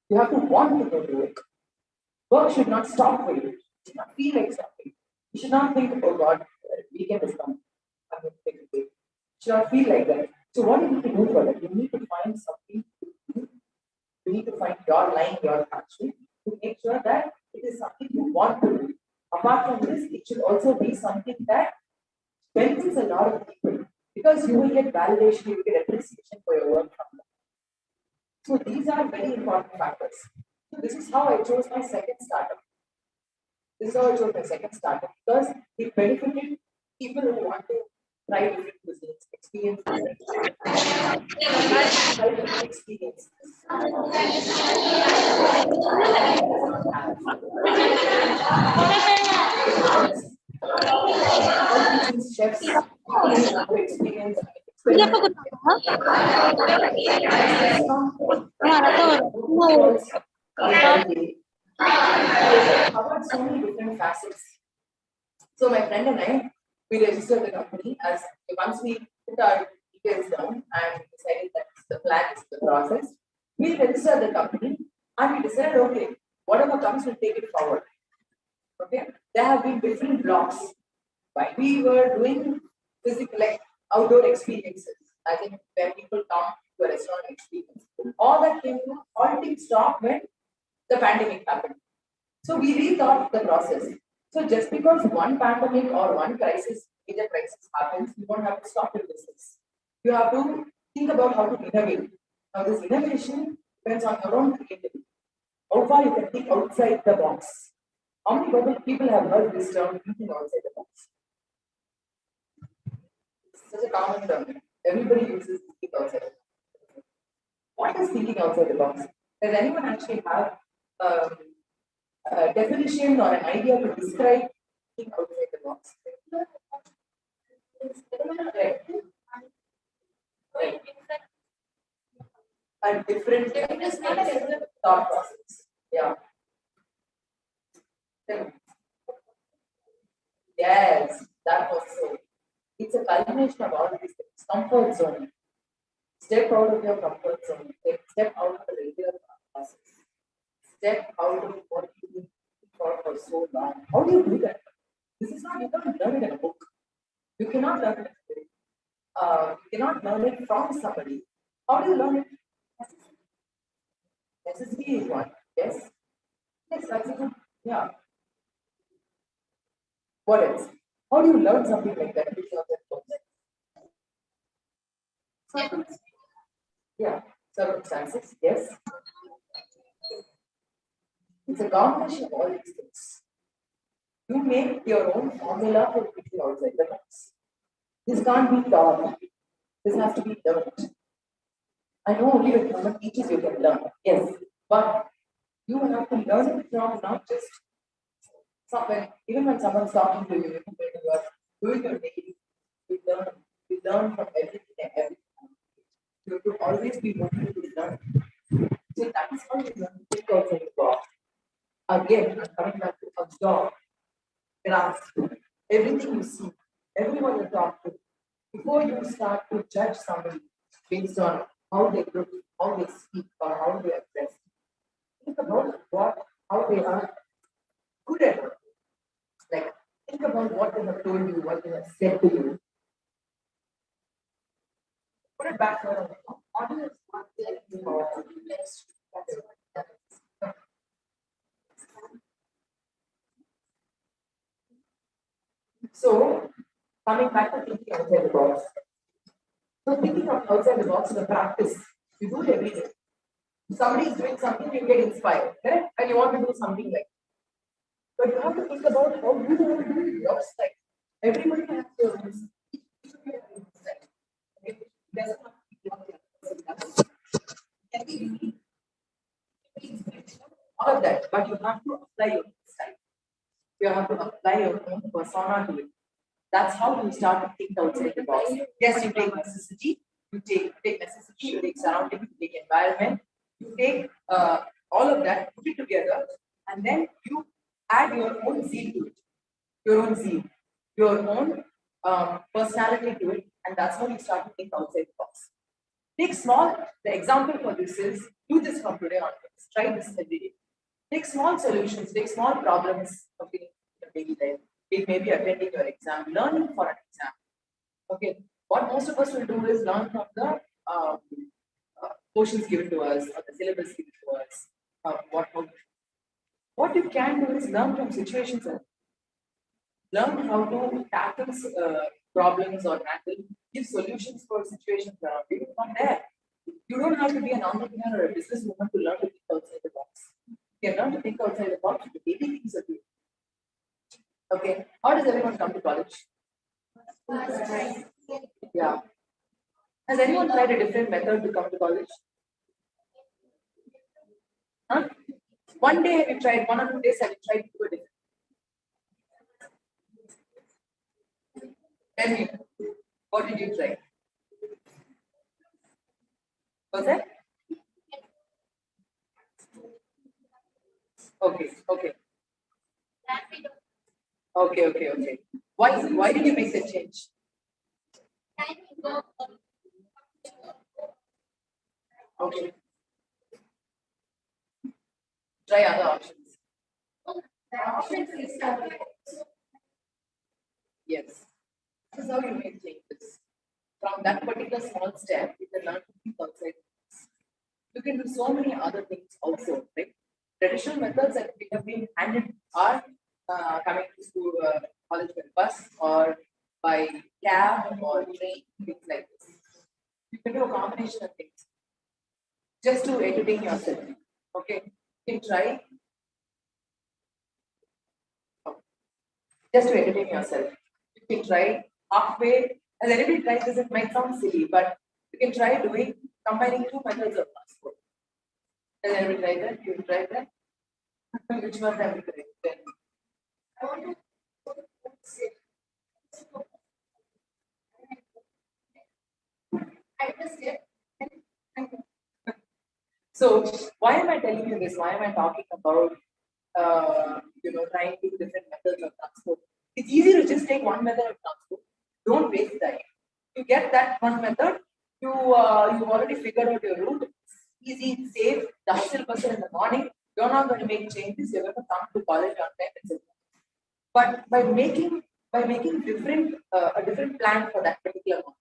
You have to want to go to work. Work should not stop for you. You should not feel like stopping. You should not think, oh God, weekend is coming. I'm going to take a break. You should not feel like that. So what do you need to do for that? You need to find something to do. You need to find your line, your passion, to make sure that it is something you want to do. Apart from this, it should also be something that benefits a lot of people, because you will get validation, you will get appreciation for your work from them. So these are very important factors. So this is how I chose my second startup. This is how I chose my second startup, because it benefited people who want to try different cuisines, experience different experiences. All these chefs have experience. Covered so many different facets. So my friend and I, we registered the company as once we put our details down and decided that the plan is the process. We registered the company and we decided, okay, whatever comes, we'll take it forward. Okay, there have been different blocks. While we were doing physical, like outdoor experiences, I think when people come to a restaurant experience, all that came to halting stop when the pandemic happened. So we rethought the process. So just because one pandemic or one crisis, major crisis happens, you don't have to stop your business. You have to think about how to innovate. Now this innovation depends on your own creativity. How far you can think outside the box. How many people have heard this term, thinking outside the box? It's such a common term. Everybody uses thinking outside the box. What is thinking outside the box? Does anyone actually have a definition or an idea to describe thinking outside the box? Right. A different thought process. Yeah. Yes, that was so. It's a culmination of all these things. Comfort zone. Step out of your comfort zone. Step out of the regular process. Step out of what you've been for so long. How do you do that? This is not, you can't learn it in a book. You cannot learn it. You cannot learn it from somebody. How do you learn it? Necessity is one. Yes. Yes, that's a good. Yeah. What else? How do you learn something like that? Yeah, circumstances, yes. It's a combination of all these things. You make your own formula for thinking outside the box. This can't be taught. This has to be learned. I know only when someone teaches you can learn, yes, but you have to learn it from not just somewhere, even when someone's talking to you, even when you are doing your daily, you learn from everything and everything. You have to always be open to learn. So that is how you learn to think outside the box. Again, I'm coming back to absorb, grasp everything you see, everyone you talk to, before you start to judge somebody based on how they look, how they speak, or how they are dressed. Think about how they are good at it. Like, think about what they have told you, what they have said to you. Put it back on audience. So, coming back to thinking outside the box. So, thinking outside the box is a practice. You do it every day. If somebody is doing something, you get inspired, correct? And you want to do something like that. But you have to think about how you want to do it your style. Everybody has their own style. All of that, but you have to apply your style. You have to apply your own persona to it. That's how you start to think outside the box. Yes, you take necessity, you take necessity, you take surrounding, you take environment, you take all of that, put it together, and then you add your own zeal to it, your own zeal, your own personality to it, and that's how you start to think outside the box. Take small, the example for this is, do this from today onwards, try this every day. Take small solutions, take small problems of your daily life. It may be attending your exam, learning for an exam. Okay, what most of us will do is learn from the portions given to us, or the syllabus given to us. What you can do is learn from situations. Learn how to tackle problems or give solutions for situations around you from there. You don't have to be an entrepreneur or a businesswoman to learn to think outside the box. You can learn to think outside the box with the daily things that you do. Okay, how does everyone come to college? Yeah. Has anyone tried a different method to come to college? Huh? One day have you tried, 1 or 2 days have you tried to do a different? Tell me, what did you try? Was that? Okay, okay. Okay. Why did you make the change? Okay. Try other options. Yes. This is how you make changes. From that particular small step, you can learn to think outside. You can do so many other things also, right? Traditional methods that we have been handed are coming to school, college by bus or by cab or train, things like this. You can do a combination of things just to entertain yourself. Okay, you can try just to entertain yourself. You can try halfway. As anybody tries this, it might sound silly, but you can try doing combining two methods of transport. Has anybody tried that? You tried that? Which one have you tried? Then? So why am I telling you this? Why am I talking about trying to do different methods of transport? It's easy to just take one method of transport. Don't waste time. You get that one method. You've already figured out your route. It's easy, it's safe. The hustle bustle in the morning. You're not going to make changes. You're going to come to college on time, etc. But by making a different plan for that particular one,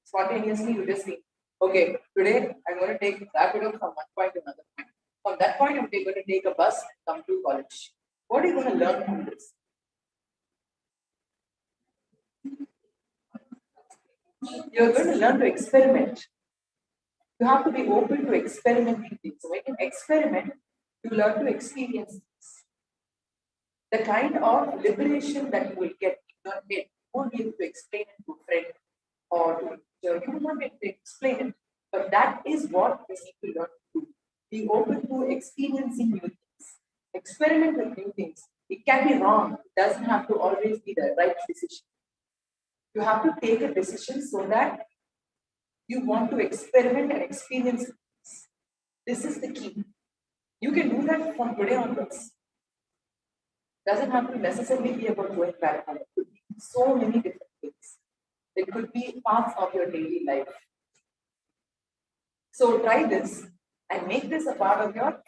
spontaneously you just think, okay, today I'm going to take Rapido from one point to another point. From that point, I'm going to take a bus and come to college. What are you going to learn from this? You're going to learn to experiment. You have to be open to experimenting things. So when you experiment, you learn to experience things. The kind of liberation that you will get in your head, you won't be able to explain it to a friend or to a teacher. You will not be able to explain it. But that is what we need to learn to do. Be open to experiencing new things. Experiment with new things. It can be wrong. It doesn't have to always be the right decision. You have to take a decision so that you want to experiment and experience things. This is the key. You can do that from today onwards. Doesn't have to necessarily be about going back. It could be so many different things. It could be parts of your daily life. So try this and make this a part of your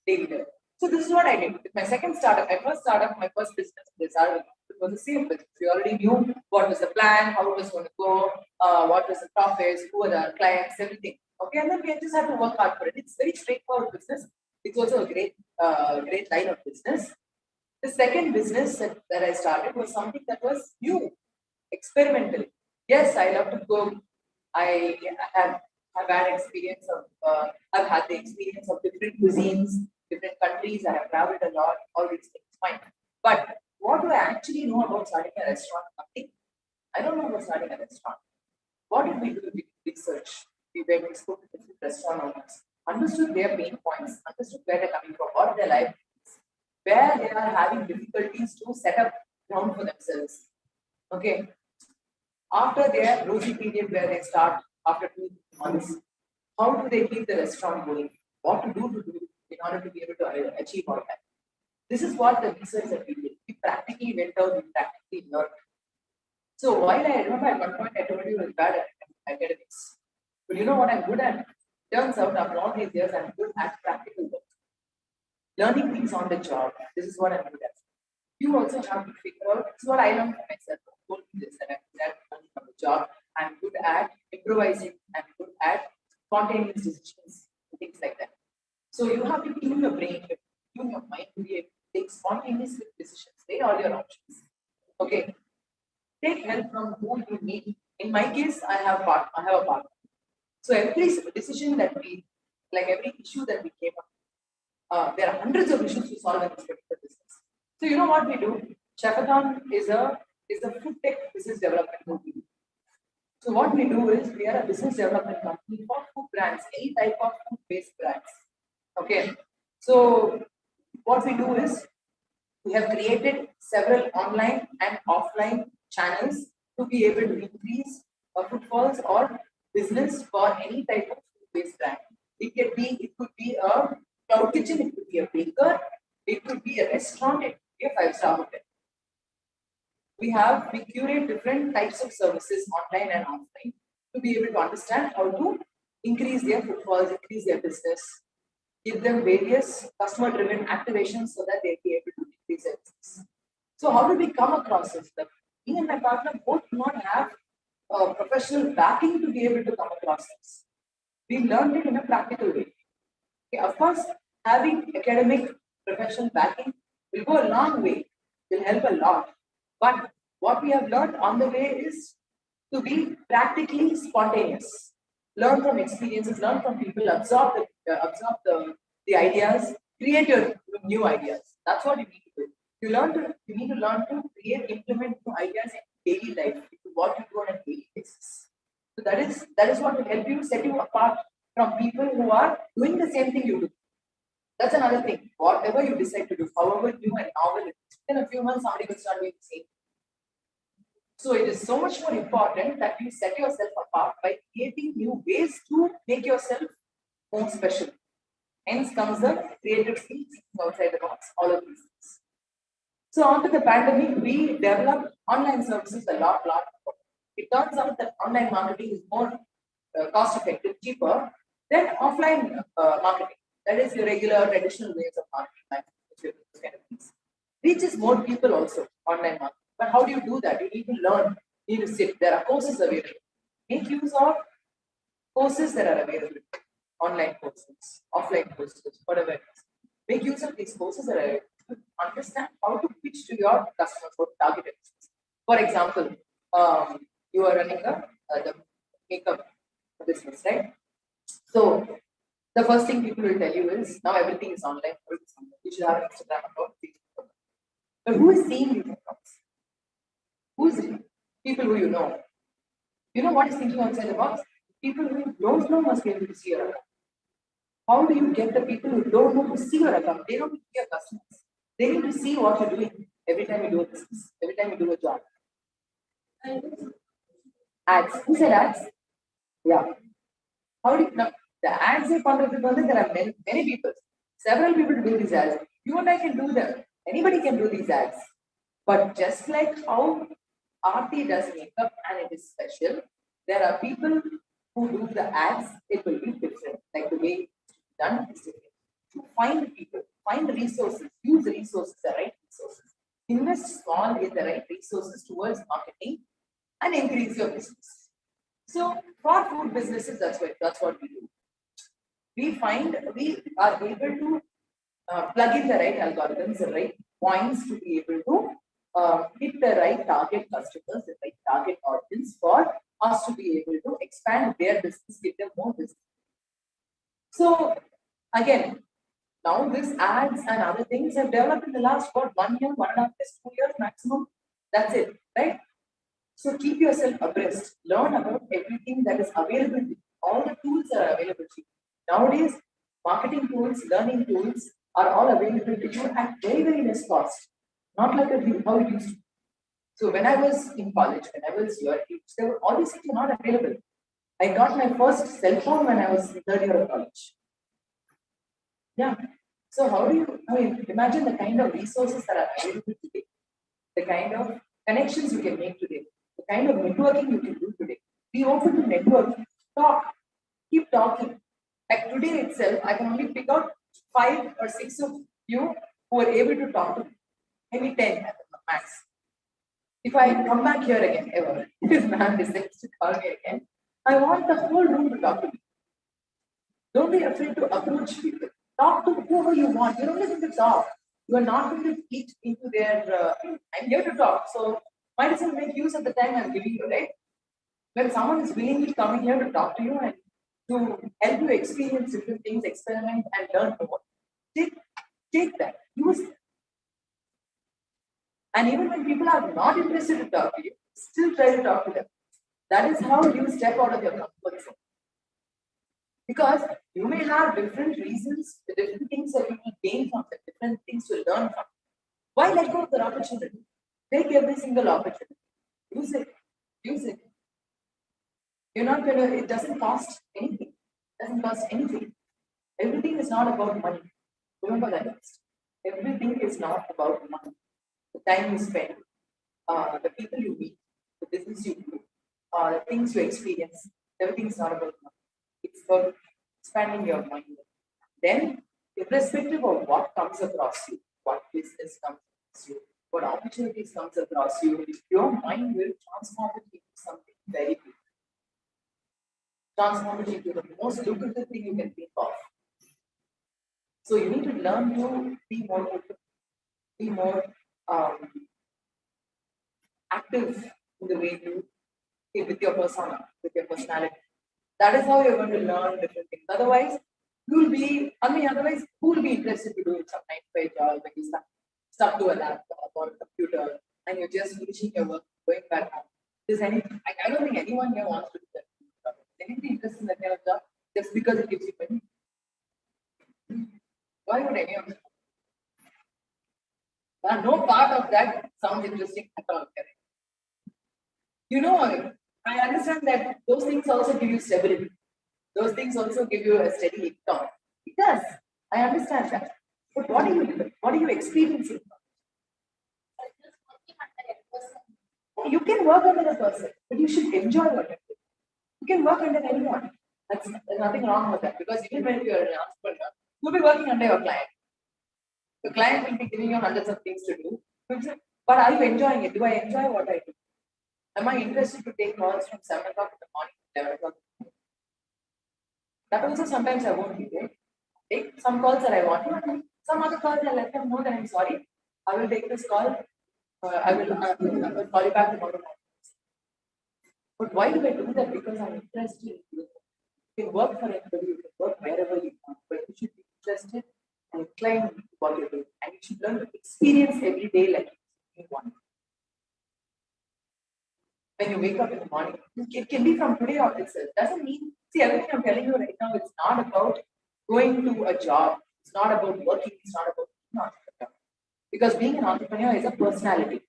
daily life. So this is what I did with my second startup. My first business, it was the same business. We already knew what was the plan, how it was going to go, what was the profits, who were the clients, everything. Okay, and then we just have to work hard for it. It's very straightforward business. It's also a great line of business. The second business that I started was something that was new, experimental. Yes, I love to cook. I have had experience of, I've had the experience of different cuisines, different countries. I have traveled a lot, all these things, fine. But what do I actually know about starting a restaurant company? I don't know about starting a restaurant. What did we do? We did research. We went, we spoke to different restaurant owners, understood their pain points, understood where they're coming from, what their life is, where they are having difficulties to set up ground for themselves. Okay. After their rosy period where they start after 2 months, how do they keep the restaurant going? What to do in order to be able to achieve all that? This is what the research that we did. We practically went out, we practically learned. So while I remember at one point I told you I was bad at academics, but you know what I'm good at? Turns out after all these years I'm good at practical work. Learning things on the job. This is what I'm good at. You also have to figure out, this is what I learned for myself. I told you this, that I'm good at learning on the job. I'm good at improvising. I'm good at spontaneous decisions, things like that. So you have to tune your brain, tune your mind to be able to take spontaneous decisions. They are your options. Okay. Take help from who you need. In my case, I have a partner. So every decision that we, like every issue that we came up, there are hundreds of issues to solve in this particular business. So you know what we do? Chefathon is a food tech business development company. So what we do is we are a business development company for food brands, any type of food-based brands. Okay. So what we do is we have created several online and offline channels to be able to increase footfalls or business for any type of food-based brand. It could be a cloud kitchen, it could be a baker, it could be a restaurant, it could be a five-star hotel. We curate different types of services online and offline to be able to understand how to increase their footfalls, increase their business, give them various customer-driven activations so that they be able to increase their business. So how do we come across this? Me and my partner both do not have professional backing to be able to come across this. We learned it in a practical way. Okay, of course, having academic professional backing will go a long way, will help a lot. But what we have learned on the way is to be practically spontaneous. Learn from experiences, learn from people, absorb the ideas, create your new ideas. That's what you need to do. You need to learn to create, implement new ideas in daily life, into what you do on a daily basis. So that is what will help you set you apart from people who are doing the same thing you do. That's another thing. Whatever you decide to do, however new and novel it is, in a few months somebody will start doing the same. So it is so much more important that you set yourself apart by creating new ways to make yourself more special. Hence comes the creative skills outside the box, all of these things. So after the pandemic, we developed online services a lot more. It turns out that online marketing is more cost effective, cheaper than offline marketing. That is your regular traditional ways of marketing, like those kind of things. Reaches more people also, online marketing. But how do you do that? You need to learn, you need to sit. There are courses available. Make use of courses that are available. Online courses, offline courses, whatever it is. Make use of these courses that are available to understand how to pitch to your customers or target audience. For example, you are running the makeup business, right? So the first thing people will tell you is now everything is online. You should have an Instagram account, Facebook account. But who is seeing these accounts? Who is it? People who you know. You know what is thinking outside the box? People who don't know must be able to see your account. How do you get the people who don't know to see your account? They don't need to be your customers. They need to see what you're doing every time you do a business, every time you do a job. Ads. Who said ads? Yeah. How do you now? The ads are contributed. There are many people, several people do these ads. You and I can do them. Anybody can do these ads. But just like how Aarti does makeup and it is special, there are people who do the ads, it will be different. Like the way it's done is different. To find people, find resources, use resources, the right resources. Invest small in the right resources towards marketing and increase your business. So for food businesses, that's what we do. We are able to plug in the right algorithms, the right points to be able to hit the right target customers, the right target audience for us to be able to expand their business, give them more business. So again, now this ads and other things have developed in the last 1 year, 1.5 years, 2 years maximum. That's it, right? So keep yourself abreast. Learn about everything that is available to you. All the tools are available to you. Nowadays, marketing tools, learning tools are all available to you at very, very less cost. Not like how it used to be. So when I was in college, when I was your age, all these things were not available. I got my first cell phone when I was in 3rd year of college. Yeah. So how do you, imagine the kind of resources that are available today, the kind of connections you can make today, the kind of networking you can do today. Be open to networking. Talk. Keep talking. Like today itself, I can only pick out 5 or 6 of you who are able to talk to me. Maybe 10 at the max. If I come back here again, ever, if ma'am decides to call me again, I want the whole room to talk to me. Don't be afraid to approach people. Talk to whoever you want. You don't need to talk. You are not going to eat into their. I'm here to talk, so might as well make use of the time I'm giving you, right? When someone is willingly coming here to talk to you and to help you experience different things, experiment and learn more, take that. Use it. And even when people are not interested to talk to you, still try to talk to them. That is how you step out of your comfort zone. Because you may have different reasons, the different things that you will gain from it, different things to learn from. Why let go of the opportunity? Take every single opportunity. Use it. Use it. You're not gonna, it doesn't cost anything. It doesn't cost anything. Everything is not about money. Remember that first. Everything is not about money. The time you spend, the people you meet, the business you do, the things you experience, everything is not about money. It's about expanding your mind. Then, irrespective of what comes across you, what business comes across you, what opportunities comes across you, your mind will transform it into something very good. Transform it into the most lucrative thing you can think of. So you need to learn to be more open, be more active in the way you with your persona, with your personality. That is how you're going to learn different things. Otherwise, otherwise, who will be interested to do some 9 to 5 job when you stuck to a laptop or a computer and you're just finishing your work, going back home? I don't think anyone here wants to do that. Anything interested in that kind of job just because it gives you money? Why would anyone? No part of that sounds interesting at all. Correct? You know, I understand that those things also give you stability. Those things also give you a steady income. It does. I understand that. But what are you experiencing? You can work under a person, but you should enjoy what you do. You can work under anyone. There's nothing wrong with that, because even when you're an entrepreneur, you'll be working under your client. The client will be giving you hundreds of things to do. But are you enjoying it? Do I enjoy what I do? Am I interested to take calls from 7 o'clock in the morning to 11 o'clock? That also sometimes I won't be there. Take some calls that I want to, some other calls I let them know that I'm sorry. I will take this call. I will call you back tomorrow morning. But why do I do that? Because I'm interested in you. You can work for anybody, you can work wherever you want, but you should be interested and inclined to what you're doing. And you should learn to experience every day like you want. When you wake up in the morning, it can be from today or itself. Doesn't mean, see, everything I'm telling you right now, it's not about going to a job. It's not about working. It's not about being an entrepreneur. Because being an entrepreneur is a personality.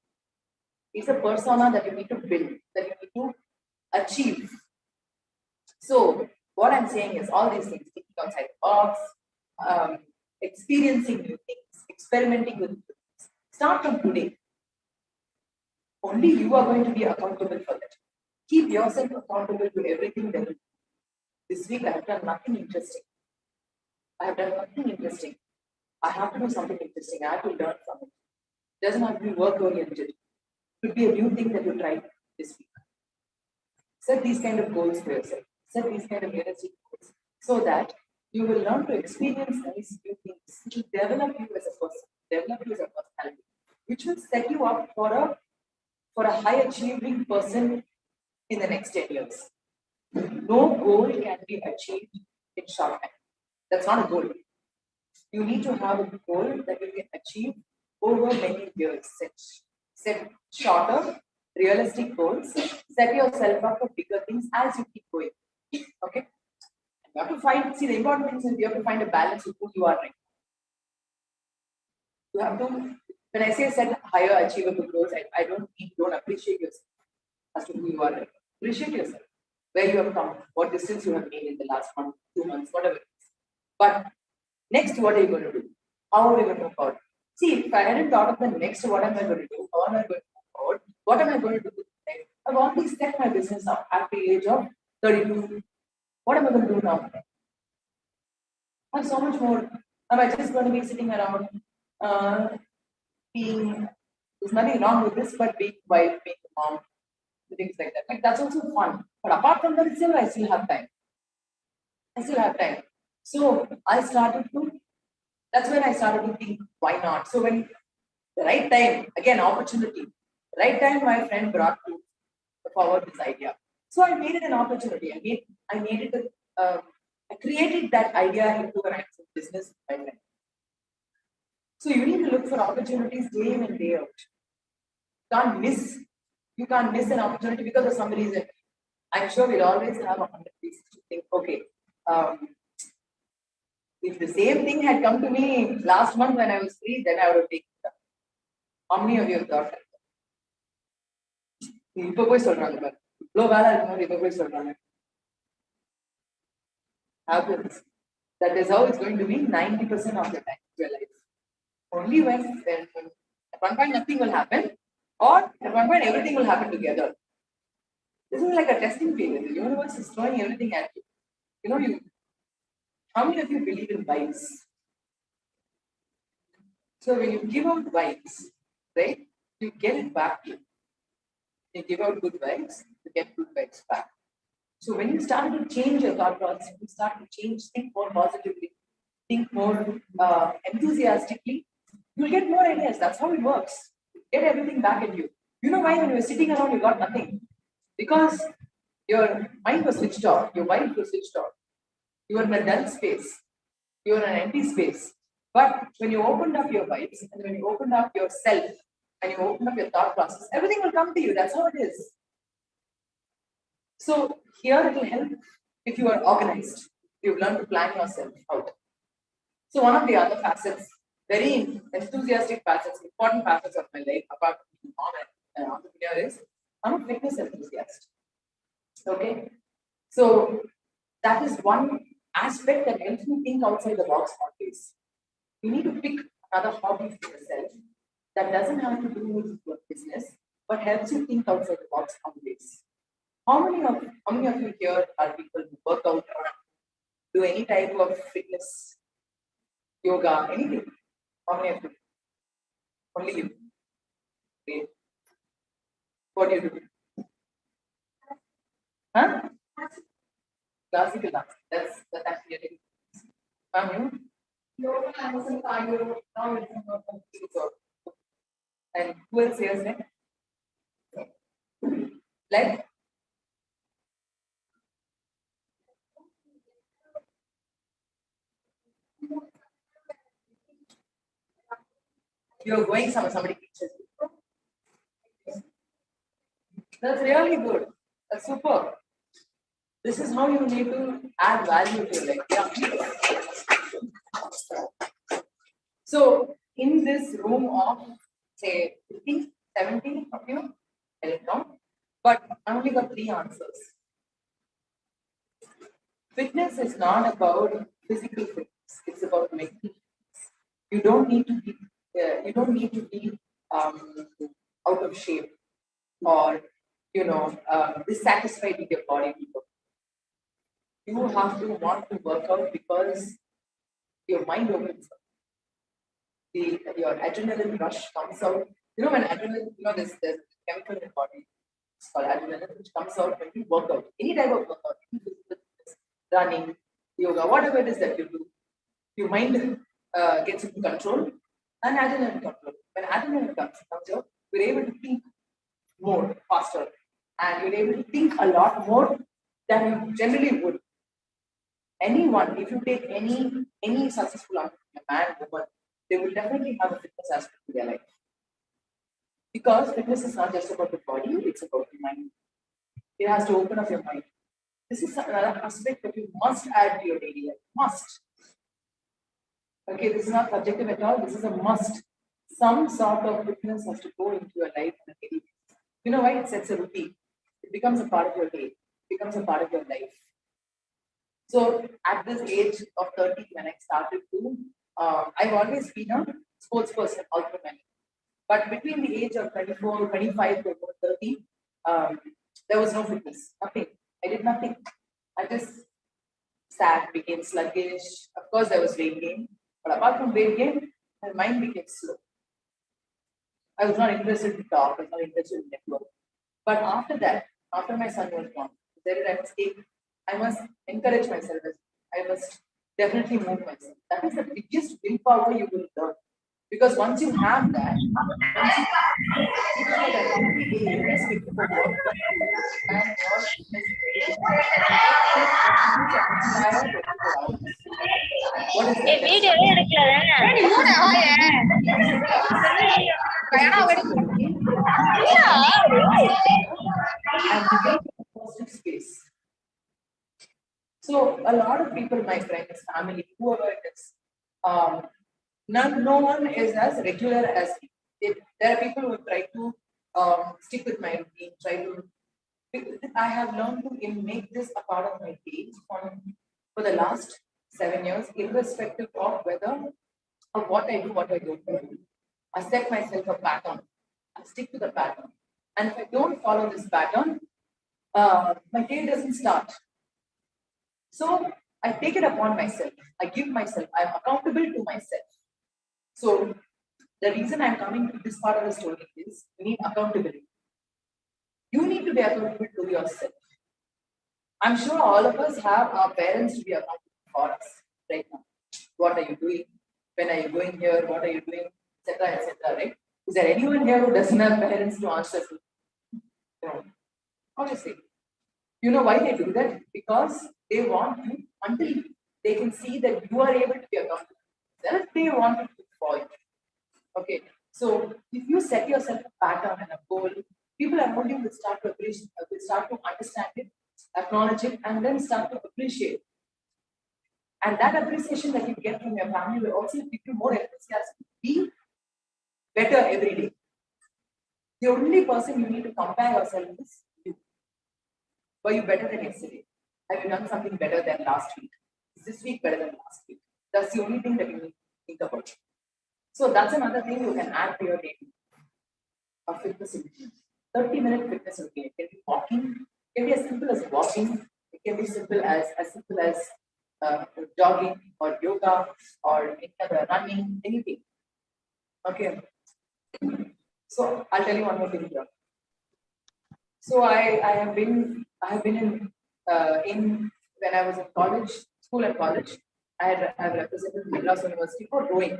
It's a persona that you need to build, that you need to achieve. So what I'm saying is all these things, thinking outside the box, experiencing new things, experimenting with new things. Start from today. Only you are going to be accountable for that. Keep yourself accountable to everything that you do. This week I have done nothing interesting. I have done nothing interesting. I have to do something interesting. I have to learn from it. It doesn't have to be work oriented. It could be a new thing that you try this week. Set these kind of goals for yourself. Set these kind of realistic goals so that you will learn to experience nice new things. It will develop you as a person, develop you as a personality, which will set you up for a high achieving person in the next 10 years. No goal can be achieved in short time. That's not a goal. You need to have a goal that you can achieve over many years. Set shorter, realistic goals. Set yourself up for bigger things as you keep going. Okay? You have to find, see, the important thing is you have to find a balance with who you are right now. You have to, when I say set higher achievable goals, I don't mean don't appreciate yourself as to who you are right now. Appreciate yourself, where you have come, what distance you have made in the last month, 2 months, whatever it is. But next, what are you going to do? How are you going to move forward? See, if I hadn't thought of the next, what am I going to do? How am I going to move forward? What am I going to do next? I've already set my business up at the age of 32. What am I going to do now? I have so much more. Am I just going to be sitting around there's nothing wrong with this, but being wife, being a mom, things like that. Like, that's also fun. But apart from that, I still have time. So that's when I started to think, why not? So when the right time, again, opportunity, right time, my friend brought forward this idea. So I made it an opportunity. I created that idea into an actual business with my friend. So you need to look for opportunities day in and day out. You can't miss an opportunity because of some reason. I'm sure we'll always have 100 reasons to think, okay, if the same thing had come to me last month when I was free, then I would have taken it up. How many of you have thought like that? இப்போ போய் சொல்றாங்க பாரு, இவ்வளோ வேலை இருக்கும்போது இப்போ போய் சொல்றாங்க. Happens. That is how it's going to be 90% of the time of your life. Only when at one point nothing will happen, or at one point everything will happen together. This is like a testing period. The universe is throwing everything at you. You know, how many of you believe in vibes? So when you give out vibes, right, you get it back. You give out good vibes, you get good vibes back. So when you start to change your thought process, you start to change, think more positively, think more enthusiastically, you'll get more ideas. That's how it works. Get everything back in you. You know why when you were sitting around, you got nothing? Because your mind was switched off, your mind was switched off. You were in a dull space. You were in an empty space. But when you opened up your vibes, and when you opened up yourself, and you open up your thought process, everything will come to you. That's how it is. So here it will help if you are organized. You've learned to plan yourself out. So one of the other facets, very enthusiastic facets, important facets of my life, apart from being an entrepreneur, is I'm a fitness enthusiast. Okay, so that is one aspect that helps me think outside the box always. You need to pick another hobby for yourself that doesn't have to do with your business, but helps you think outside the box always. How many of you here are people who work out or do any type of fitness, yoga, anything? How many of you? Only you. Great. What do you do? Huh? Classical dance. That's actually a thing. Yoga and some cardio. Now it's and who else here is like? You're going somebody teaches you. That's really good. That's super. This is how you need to add value to your life. Yeah. So in this room of say 50, 70 of you, I don't know, but I only got 3 answers. Fitness is not about physical fitness, it's about mental fitness. You don't need to be out of shape or dissatisfied with your body. You have to want to work out because your mind opens up. Your adrenaline rush comes out. When adrenaline, there's chemical in the body. It's called adrenaline, which comes out when you work out. Any type of workout, running, yoga, whatever it is that you do, your mind gets into control and adrenaline control. When adrenaline comes out, you're able to think more faster and you're able to think a lot more than you generally would. Anyone, if you take any successful entrepreneur, man, woman, they will definitely have a fitness aspect to their life. Because fitness is not just about the body, it's about the mind. It has to open up your mind. This is another aspect that you must add to your daily life. Must. Okay, this is not subjective at all. This is a must. Some sort of fitness has to go into your life on a daily basis. You know why? It sets a routine. It becomes a part of your day. It becomes a part of your life. So at this age of 30, when I started to, I've always been a sports person all through my life. But between the age of 24, 25 to about 30, there was no fitness. Nothing. I did nothing. I just sat, became sluggish. Of course, there was weight gain. But apart from weight gain, my mind became slow. I was not interested to talk. I was not interested in network. But after that, after my son was born, I must encourage myself. I must definitely move myself. That is the biggest willpower you will learn. Because once you have that, what is that? And you get a positive space. So a lot of people, my friends, family, whoever it is, no one is as regular as me. There are people who try to stick with my routine, try to. I have learned to make this a part of my day for the last 7 years, irrespective of whether of what I do, what I don't do. I set myself a pattern. I stick to the pattern. And if I don't follow this pattern, my day doesn't start. So I take it upon myself. I give myself, I'm accountable to myself. So the reason I'm coming to this part of the story is you need accountability. You need to be accountable to yourself. I'm sure all of us have our parents to be accountable for us right now. What are you doing? When are you going here? What are you doing? Etc. Etc. Right? Is there anyone here who doesn't have parents to answer to? No. Obviously. You know why they do that? Because they want you until they can see that you are able to be accountable. Then they want it to for you. Okay. So if you set yourself a pattern and a goal, people around you will start to appreciate, will start to understand it, acknowledge it, and then start to appreciate. And that appreciation that you get from your family will also give you more enthusiasm to be better every day. The only person you need to compare yourself is you. Were you better than yesterday? Have you done something better than last week? Is this week better than last week? That's the only thing that you need to think about. So that's another thing you can add to your day. A fitness routine. 30-minute fitness routine. It can be walking. It can be as simple as walking. It can be simple as jogging or yoga or any other running, anything. Okay. So I'll tell you one more thing here. So I have been in when I was in college, school and college, I have represented Madras University for rowing.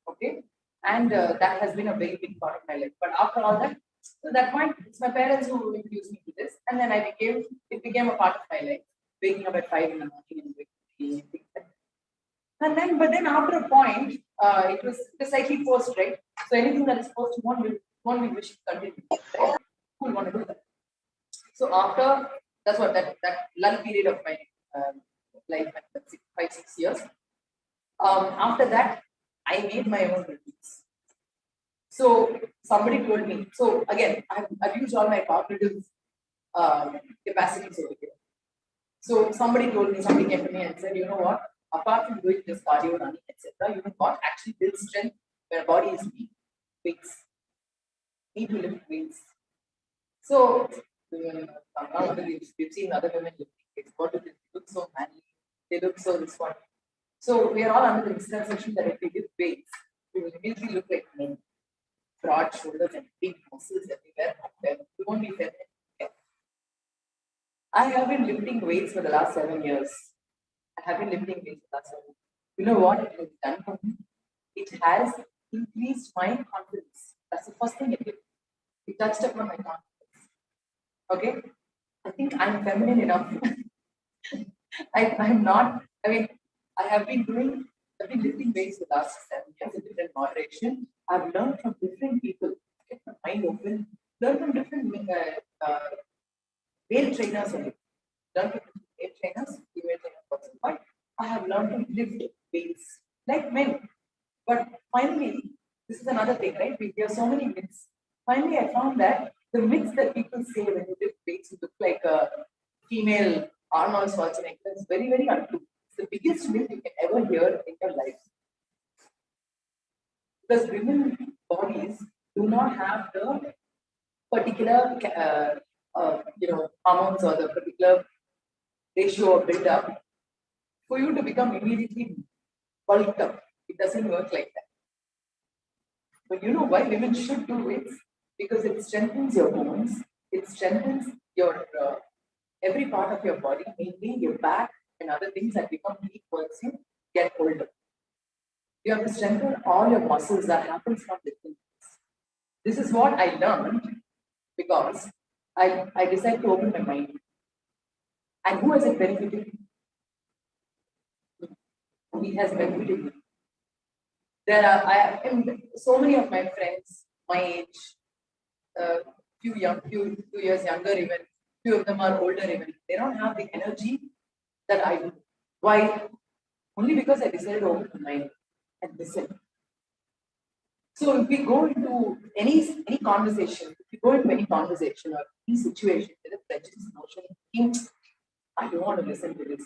Okay, and that has been a very big part of my life. But after all that, so that point, it's my parents who introduced me to this, and then it became a part of my life. Waking up at 5 in the morning and things like that. And then after a point, it was slightly forced, right? So anything that is forced, you won't be wishing to continue. Right? Who want to do that? So after that lull period of my life, 5-6 years. After that, I made my own routines. So somebody told me. So again, I've used all my cognitive capacities over here. So somebody came to me and said, you know what? Apart from doing this cardio, running, etc., you know what actually builds strength when a body is weak? Weights. Need to lift weights. So we've seen other women lifting weights. What do they look so manly? They look so this one. So we are all under the misconception that if we lift weights, we will immediately look like men. Broad shoulders and big muscles everywhere. We won't be feminine. I have been lifting weights for the last 7 years. I have been lifting weights for the last 7 years. You know what it has done for me? It has increased my confidence. That's the first thing it did. It touched upon my confidence. Okay? I think I'm feminine enough. I'm not, I have been lifting weights for the last 7 years in different moderation. I've learned from different people, get my mind open, learn from different male trainers only. Learn from male trainers, female trainers also. But I have learned to lift weights like men. But finally, this is another thing, right? We hear so many myths. Finally, I found that the myths that people say when you lift weights, you look like a female Arnold Schwarzenegger is very, very untrue. It's the biggest myth you can ever hear in your life. Because women's bodies do not have the particular, hormones or the particular ratio of build up for you to become immediately bulked up. It doesn't work like that. But you know why women should do weights? Because it strengthens your bones, it strengthens your every part of your body, mainly your back and other things that become weak once you get older. You have to strengthen all your muscles that happens from different things. This is what I learned because I decided to open my mind. And who has it benefited me? It has benefited me. So many of my friends, my age, few years younger even, few of them are older even. They don't have the energy that I do. Why? Only because I decided to open my mind and listen. So if we go into any conversation, if you go into any conversation or any situation with a prejudice notion, I don't want to listen to this,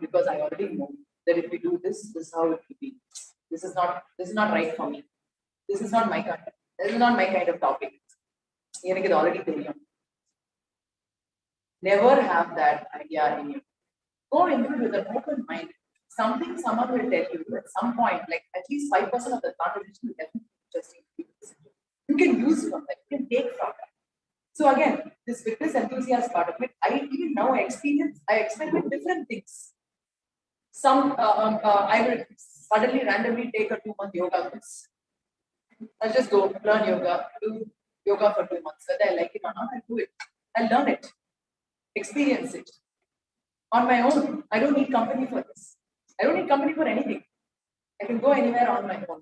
because I already know that if we do this, this is how it will be. This is not right for me. This is not my kind of topic. எனக்கு இது already தெரியும். Never have that idea in you. Go into it with an open mind. Someone will tell you at some point, like at least 5% of the conversation will definitely be interesting. You can use from that, you can take from that. So again, this fitness enthusiast part of it, even now I experiment different things. I will suddenly randomly take a 2-month yoga course. I'll just go learn yoga, do yoga for 2 months. Whether I like it or not, I'll do it. I'll learn it, experience it on my own. I don't need company for this. I don't need company for anything. I can go anywhere on my own.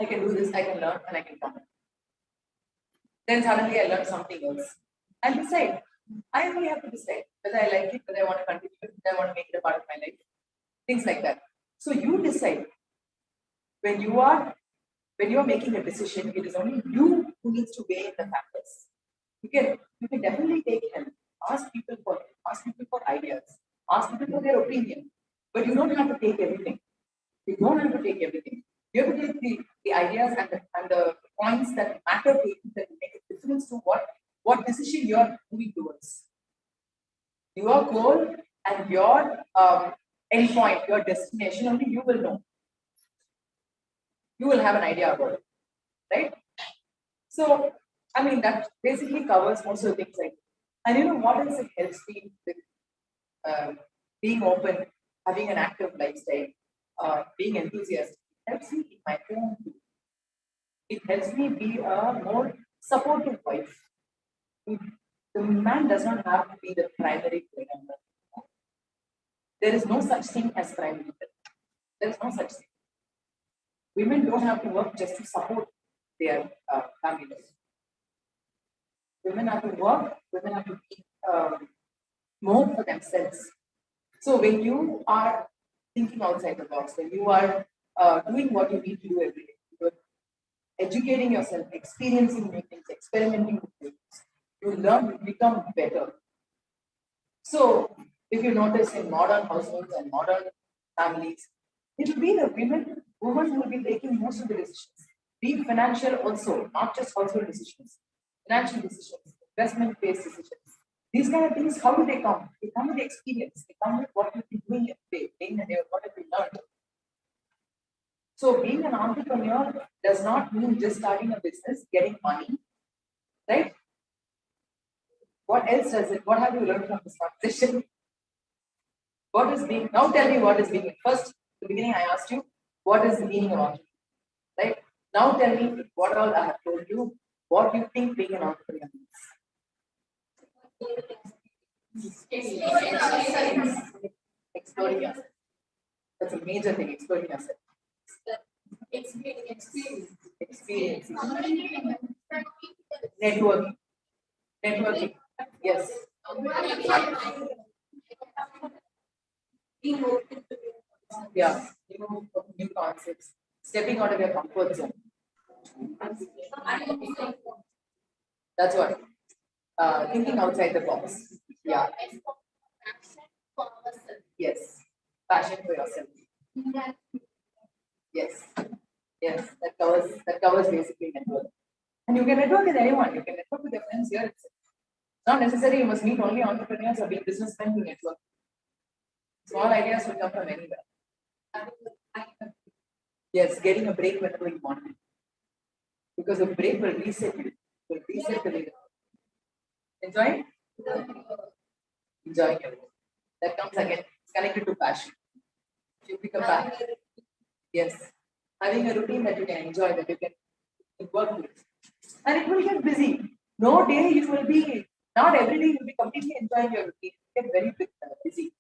I can do this, I can learn, and I can come. Then suddenly I learn something else. I'll decide. I only have to decide whether I like it, whether I want to continue it, whether I want to make it a part of my life. Things like that. So you decide. When you are making a decision, it is only you who needs to weigh in the factors. You can definitely take help. Ask people for ideas. Ask people for their opinion. But you don't have to take everything. You don't have to take everything. You have to take the ideas and the points that matter to you, that make a difference to what decision you are moving towards. Your goal and your endpoint, your destination, only you will know. You will have an idea about it, right? So, I mean, that basically covers most of the things like, and what else it helps me with being open, having an active lifestyle, being enthusiastic. It helps me in my own too. It helps me be a more supportive wife. The man does not have to be the primary breadwinner. There is no such thing as primary breadwinner. There is no such thing. Women don't have to work just to support their families. Women have to work, women have to be more for themselves. So when you are thinking outside the box, when you are doing what you need to do every day, you're educating yourself, experiencing new things, experimenting with things, you learn, you become better. So if you notice in modern households and modern families, it will be the women who will be taking most of the decisions. Be financial also, not just household decisions. Financial decisions, investment-based decisions. These kind of things, how do they come? They come with experience. They come with what you've been doing every day, what have you learned. So being an entrepreneur does not mean just starting a business, getting money, right? What else does it? What have you learned from this conversation? What is being? Now tell me what is being. First, at the beginning, I asked you, what is the meaning of entrepreneur? Right? Now tell me what all I have told you. What you think being an entrepreneur means? Exploring yourself. That's a major thing. Exploring yourself. Experience. Networking. Yes. Yeah. New concepts. Stepping out of your comfort zone. That's what. Thinking outside the box. Yeah. Yes. Passion for yourself. Yes. Yes. That covers basically network. And you can network with anyone. You can network with your friends here. It's not necessary you must meet only entrepreneurs or big businessmen to network. Small ideas will come from anywhere. Yes, getting a break whenever you want. Because a break will reset you. Will reset the leader. Enjoying? Enjoying it. That comes again. It's connected to passion. You pick a path. Yes. Having a routine that you can enjoy, that you can work with. And it will get busy. No day you will be, not every day you will be completely enjoying your routine. You get very busy.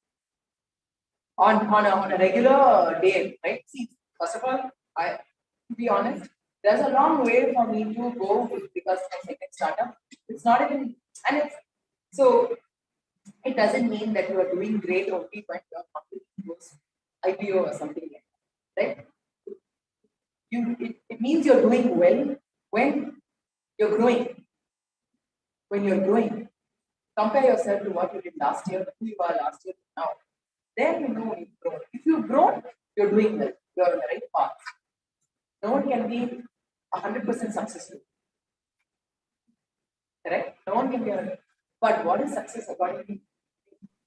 On a regular day, right? See, first of all, to be honest, there's a long way for me to go because my second startup. It's not even, and it's so It doesn't mean that you are doing great only when your company goes IPO or something like that, right? It means you're doing well when you're growing. When you're growing, compare yourself to what you did last year, who you are last year now. Then you know you've grown. If you've grown, you're doing well. You're on the right path. No one can be 100% successful. Correct? No one can be 100%. But what is success according to you?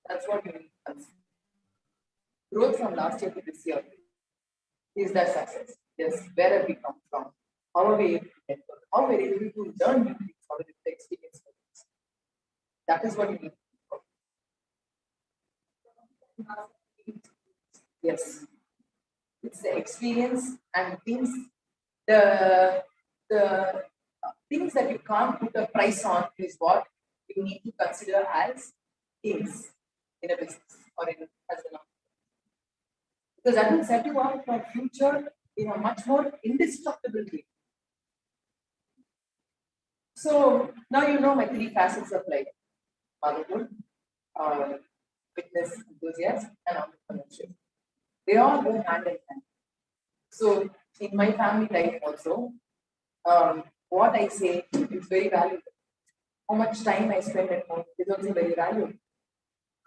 That's what you need to consider. Growth from last year to this year. Is that success? Yes. Where have we come from? How are we able to get there? How are we able to learn new things? How are we able to experience things? That is what you need. Yes. It's the experience and things, the things that you can't put a price on is what you need to consider as things in a business or in as an entrepreneur. Because that will set you up for future in a much more indestructible way. So now you know my 3 facets of life: motherhood, fitness enthusiast, and entrepreneurship. They all go hand in hand. So in my family life also, what I say is very valuable. How much time I spend at home is also very valuable.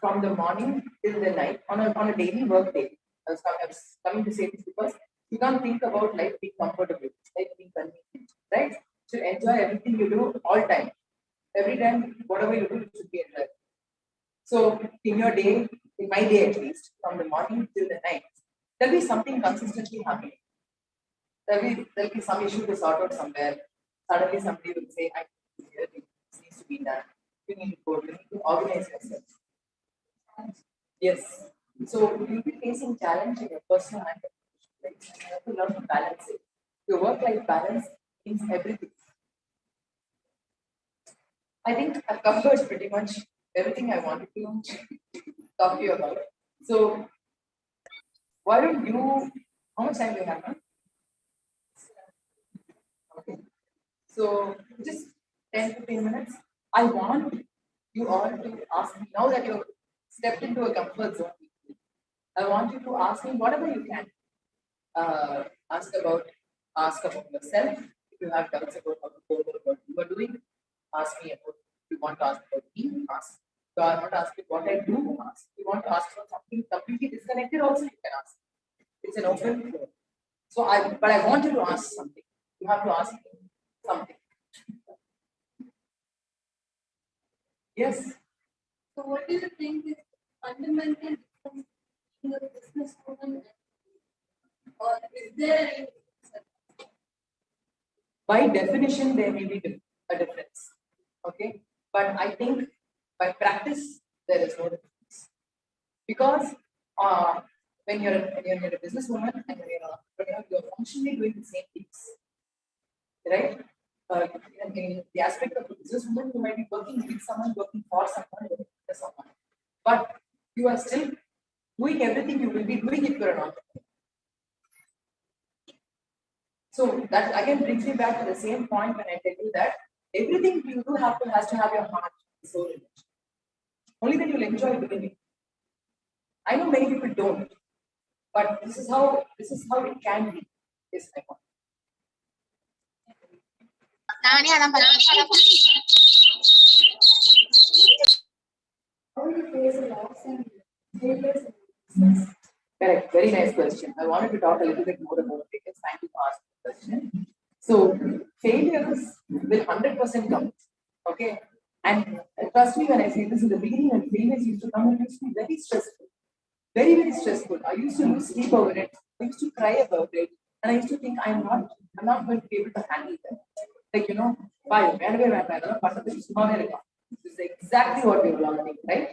From the morning till the night, on a daily work day. I was coming to say this because you can't think about life being comfortable, life being convenient, right? So enjoy everything you do all time. Every time, whatever you do, it should be enjoyed. So in your day, in my day at least, from the morning till the night, there'll be something consistently happening. There'll be some issue to sort out somewhere. Suddenly somebody will say, this needs to be done. You need to go, you need to organize yourself. Yes. So you'll be facing challenge in your personal and professional life. You have to learn to balance it. Your work-life balance means everything. I think I've covered pretty much everything I wanted to talk to you about. So why don't you, how much time do you have now? Okay. So just 10-15 minutes. I want you all to ask me, now that you've stepped into a comfort zone, I want you to ask me whatever you can. Ask about yourself. If you have doubts about how to go about what you are doing, ask me about. If you want to ask about me, ask. If you want to ask me what I do, ask. If you want to ask about something completely disconnected, also you can ask. It's an open floor. So but I want you to ask something. You have to ask me something. Yes. So what do you think is fundamental difference between a businesswoman or is there any difference? By definition, there may be a difference. Okay. But I think by practice, there is no difference. Because when you're a businesswoman and when you're an entrepreneur, you're functionally doing the same things. Right? In the aspect of a businesswoman, you might be working with someone, working for someone, working for someone. But you are still doing everything you will be doing if you're an entrepreneur. So that again brings me back to the same point when I tell you that everything you do has to have your heart, soul in it. Only then you'll enjoy doing it. I know many people don't, but this is how it can be. Is my point. How do you face a loss and failures in business? Correct. Very nice question. I wanted to talk a little bit more about failures. Thank you for asking the question. So failures will 100% come. Okay. And trust me when I say this, in the beginning when failures used to come, it used to be very stressful. Very, very stressful. I used to lose sleep over it. I used to cry about it. And I used to think I'm not going to be able to handle that. Like, fine, this is exactly what we were learning, right?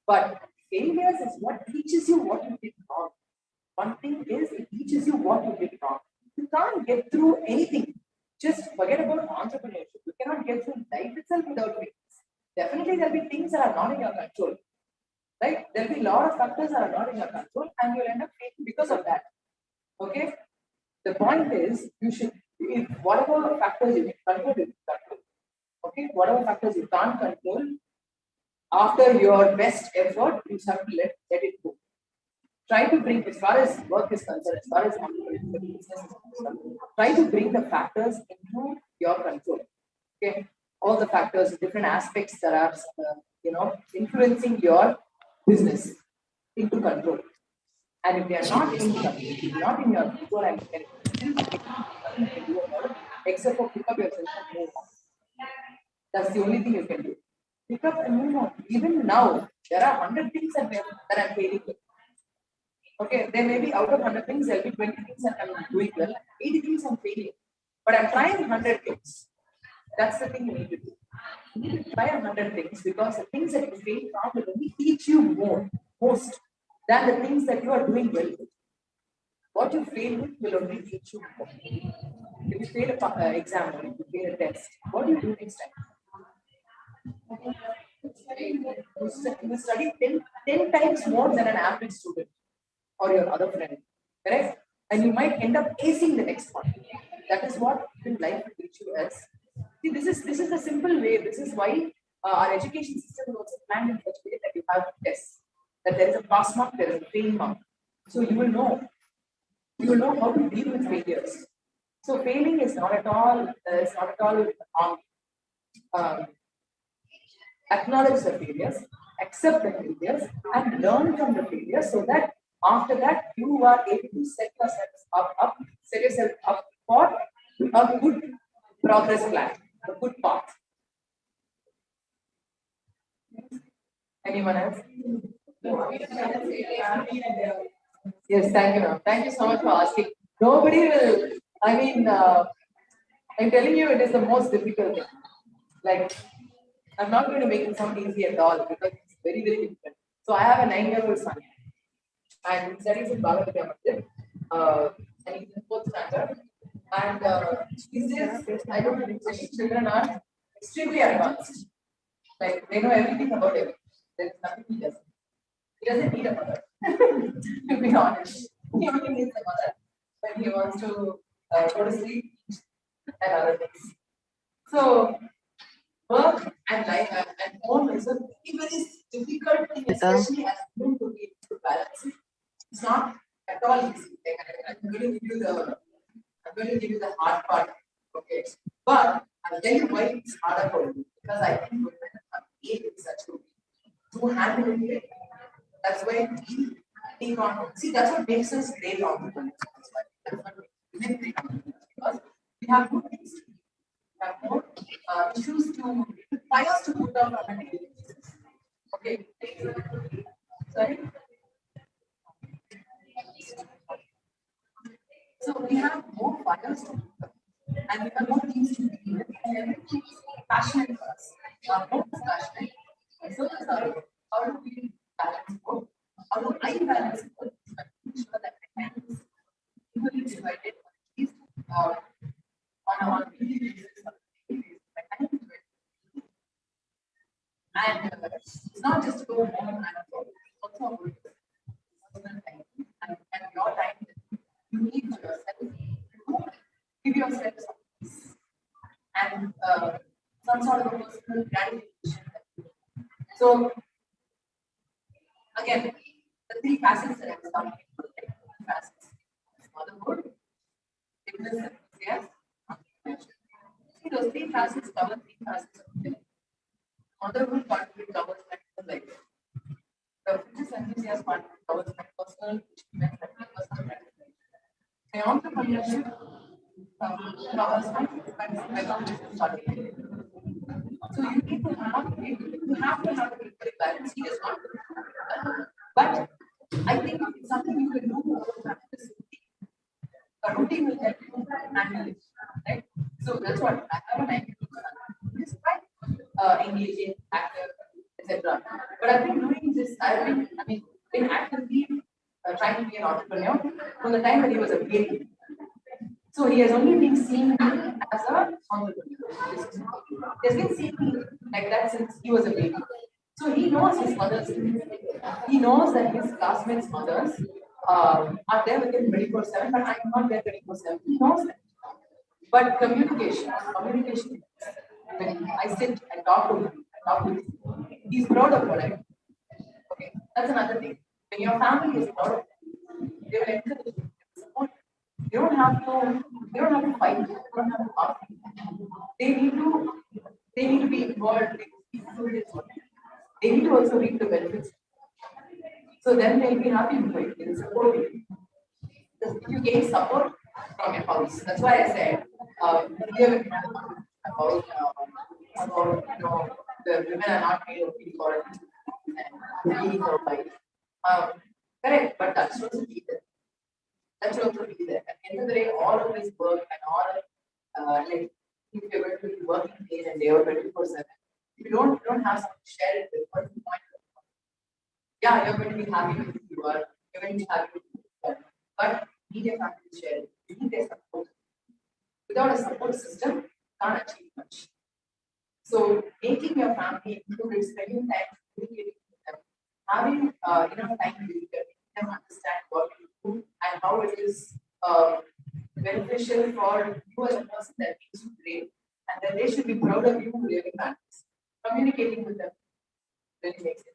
But failures is what teaches you what you did wrong. One thing is it teaches you what you did wrong. You can't get through anything. Just forget about entrepreneurship. You cannot get through life itself without failures. Definitely there'll be things that are not in your control. Right? There'll be a lot of factors that are not in your control and you'll end up failing because of that. Okay? The point is you should, if whatever factors you can control, you control. Okay? Whatever factors you can't control, after your best effort, you have to let it go. Try to bring, as far as work is concerned, as far as business is concerned, try to bring the factors into your control. Okay, all the factors, different aspects that are, influencing your business into control. And if they are not in your control, and you can do about it, except for pick up yourself and move on. That's the only thing you can do. Pick up and move on. Even now, there are 100 things that I'm failing with. Okay, there may be out of 100 things, there'll be 20 things that I'm doing well, 80 things I'm failing. But I'm trying 100 things. That's the thing you need to do. You need to try 100 things, because the things that you fail from will only teach you most than the things that you are doing well with. What you fail with will only teach you more. If you fail an exam or if you fail a test, what do you do next time? You study 10 times more than an average student or your other friend, correct? And you might end up acing the next one. That is what in life will teach you as. See, this is a simple way. This is why our education system is also planned in such a way that you have tests. That there is a pass mark, there is a fail mark. So you will know how to deal with failures. So failing is not at all wrong. Acknowledge the failures, accept the failures, and learn from the failures, so that after that you are able to set yourself up for a good progress plan, a good path. Anyone else? Yes, thank you, ma'am. Thank you so much for asking. Nobody will. I'm telling you, it is the most difficult thing. Like, I'm not going to make it sound easy at all, because it's very, very difficult. So I have a 9-year-old son, and he studies in Bhagavad Gita, and he's in 4th standard. And these days, I don't know, children are extremely advanced. Like, they know everything about everything. There's nothing he doesn't. He doesn't need a mother, to be honest. He only needs a mother when he wants to go to sleep and other things. So, work and life and home is a very difficult thing, especially as women, to be able to balance it. It's not at all easy. I'm going to give you the hard part. Okay. But I'll tell you why it's harder for you. Because I think women are made in such a way to handle it. That's why we take on. See, that's what makes us great entrepreneurs. That's what makes women great entrepreneurs. Because we have good things to do. We have more issues to fires to put out on a daily basis. Okay. Sorry. So we have more fires to put out, and we have more things to do, and everything is passionate for us. Our home is passionate. So how do we balance both? How do I balance both? Make sure that my time is equally divided, at least on a weekly basis. My time is divided. And it's not just to go home and go, it's also about personal time and your time that you need for yourself. Give yourself some peace and some sort of a personal gratification. So, again, the 3 facets that I was talking about, like 3 facets: motherhood, business, enthusiasm, entrepreneurship. See, those 3 facets cover 3 facets of life. Motherhood part of it covers my life. The business enthusiasm part of it covers my personal achievements and my personal gratification. My entrepreneurship covers my business strategy. So you need to have a good balance. He does not. But I think it's something you can do over practice. A routine will help you handle it, right? So that's what I have an idea. It's quite engaging, active, etc. But I've been doing this. Been actively trying to be an entrepreneur from the time that he was a baby. So he has only been seeing me as a entrepreneur. He has been seeing me like that since he was a baby. So he knows his mothers. He knows that his classmates' mothers are there with him 24/7, but I'm not there 24/7. He knows that. But communication. When I sit, I talk to him. he's proud of what I do. Okay, that's another thing. When your family is proud of you, they will encourage you, support you. You don't have to fight, you don't have to argue. They need to be involved, they need to also reap the benefits. So then they'll be happy with you, they'll support you. You gain support from your house. That's why I said here about the women are not made of for and being or wife. Correct, but that should also be there. That should also be there. At the end of the day, all of this work and all like if you're going to be working day and day or 24/7, if you don't have something to share it with, what's the point? Yeah, you're going to be happy with who you are, you're going to be happy with who you are, but you need a family to share it. You need their support. Without a support system, you can't achieve much. So making your family included, spending time communicating with them, having enough time to making them understand what you do and how it is beneficial for you as a person that makes you great, and that they should be proud of you really matters. Communicating with them really makes it.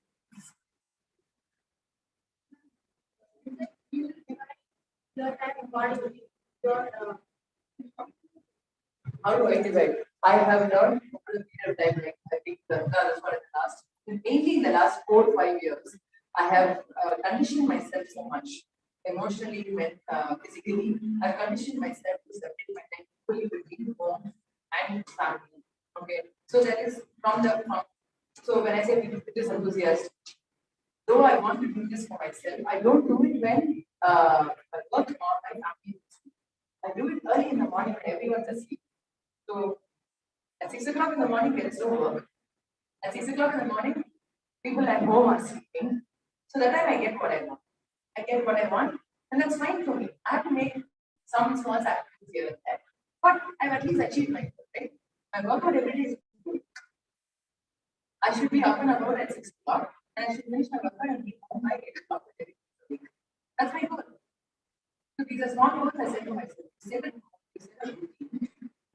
Your time accordingly. How do I divide? I have learned over a period of time, like I think that's what in the last, mainly in the last 4 or 5 years, I have conditioned myself so much, emotionally, physically. I've conditioned myself to separate my time fully between home and family. Okay, so that is so when I say fitness enthusiast, though I want to do this for myself, I don't do it when I work or my family. I do it early in the morning when everyone's asleep. So at 6 o'clock in the morning, there is no work. At 6 o'clock in the morning, people at home are sleeping. So that time I get what I want. I get what I want, and that's fine for me. I have to make some small sacrifices here and there. But I've at least achieved my goal, right? My workout every day is good. I should be up and about at 6 o'clock, and I should finish my workout and be home by 8 o'clock every week. That's my goal. So these are small goals I set to myself. Set a routine,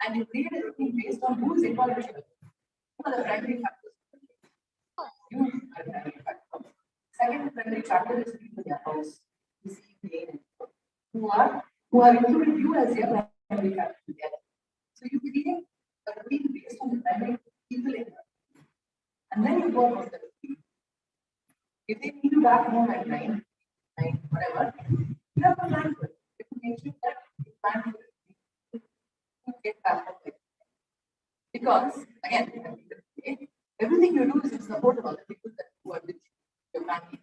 and you create a routine based on who is involved with you. Who are the primary factors? You are the primary factor. Second primary factor is people in your house. You see pain who are including you as your primary factor together. So you create a routine based on the primary people in your life. And then you go about the routine. If they need you back home at 9, whatever, you have to plan for it. You have to make sure that you plan for it. You get back home. Because, again, everything you do is in support of other people that who are with you, your family.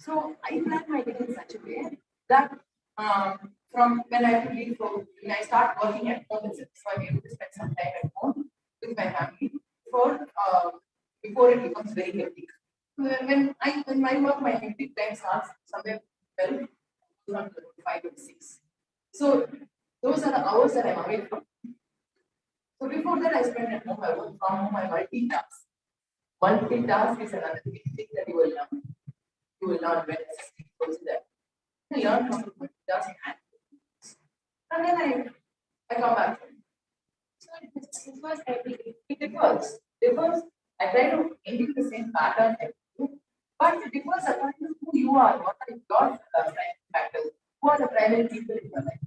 So I plan my day in such a way that from when I have to leave for when I start working at home, so I'm able to spend some time at home with my family before it becomes very hectic. When my work, my hectic time starts somewhere 12, not 5 or 6. So those are the hours that I'm away from. So before that, I spend at home. I work from home. I multitask. Multitask is another big thing that you will learn. You will learn when it goes there. You learn how to multitask and then I come back. So it differs every day. It differs. I try to maintain the same pattern every day, but it differs according to who you are. What are your primary factors? Who are the primary people in your life?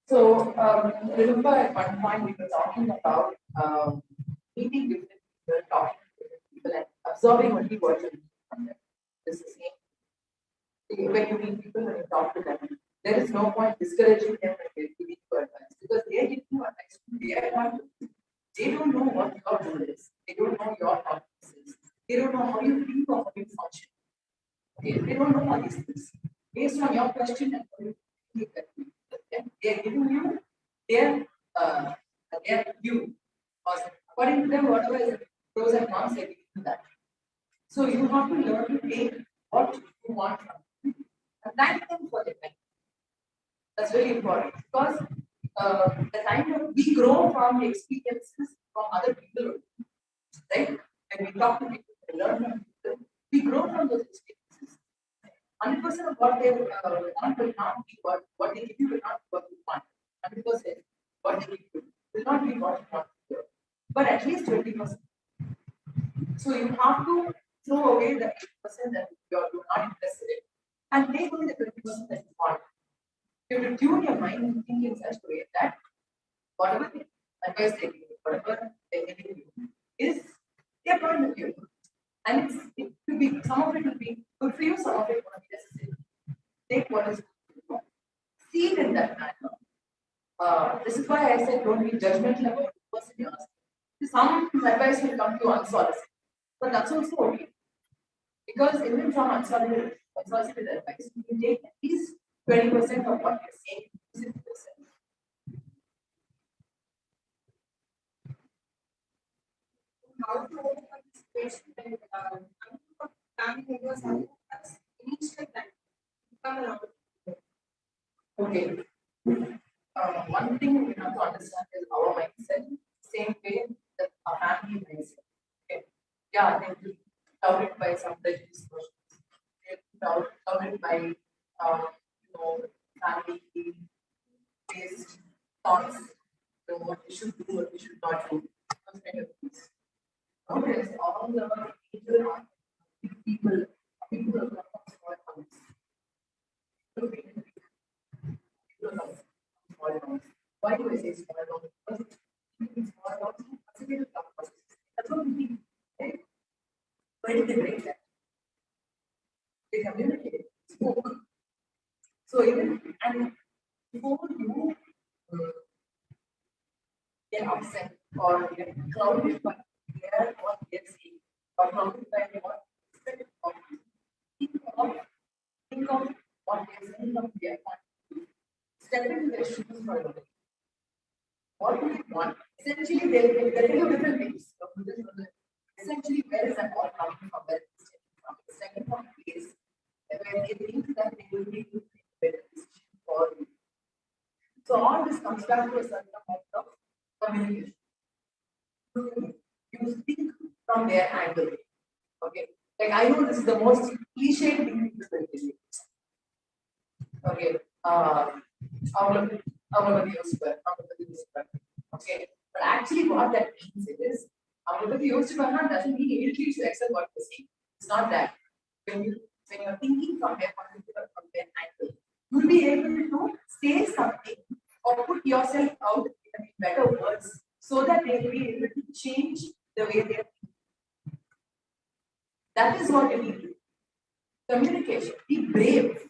So, remember at one point we were talking about meeting different people, talking to different people, and absorbing only what you need from them. This is it. When you meet people, when you talk to them, there is no point discouraging them when they're giving you advice because they are giving you advice. They don't know what your goal is. They don't know your processes. They don't know how you think or how you function. Okay? They don't know all these things. Based on your question and how you think that they are giving you their view. According to them, whatever is the pros and cons, they're giving you that. So you have to learn to take what you want from them and thank them for their time. That's very important because the time we grow from experiences from other people, right? when we talk to people, we learn from people, we grow from those experiences. 100% of what they want will not be what they give you will not be what you want. 100% what they give you will not be what you want to do. But at least 20%. So you have to throw away the 80% that you're not interested in and take only the 20% that you want. You have to tune your mind and think in such a way that whatever advice they give you, whatever they give you is their point of view. And it will be, some of it will be good for you, some of it will be necessary. Take what is good for you. See it in that manner. This is why I said don't be judgmental about the person you ask. Some advice will come to you unsolicited, but that's also okay. Because even from unsolicited advice, you can take at least 20% of what you're saying, 60%. How to overcome this situation when family members have initial time to come around. Okay. One thing we have to understand is our mindset, same way that our family mindset. Okay. Yeah, they will be clouded by some prejudice questions. They will be clouded by family-based thoughts, what we should do, what we should not do, those kind of things. Nowadays, all the people are small towns. Small towns. Why do I say small towns? Because in small towns, consider tough process. That's what we think. Right? Where did they break that? They communicate, spoke. So even and before you get upset or get clouded by what they're saying, or clouded by what expected of you, think of what they're saying from their point of view. Step into their shoes for a minute. What do they want? Essentially, they'll think of different things. Essentially, where is that all coming from? Where is it from? It's taken from a place where they think that they will be able to make a better decision for you. So all this comes back to a certain amount of communication. You think from their angle. Okay. Like I know this is the most cliche thing people will do. Okay. Okay. But actually what that means is doesn't mean immediately to accept what you're saying. It's not that. When you're thinking from their point of view or from their angle, you'll be able to say something or put yourself out in better words so that they will be able to change the way they're thinking. That is what you need to do. Communication. Be brave.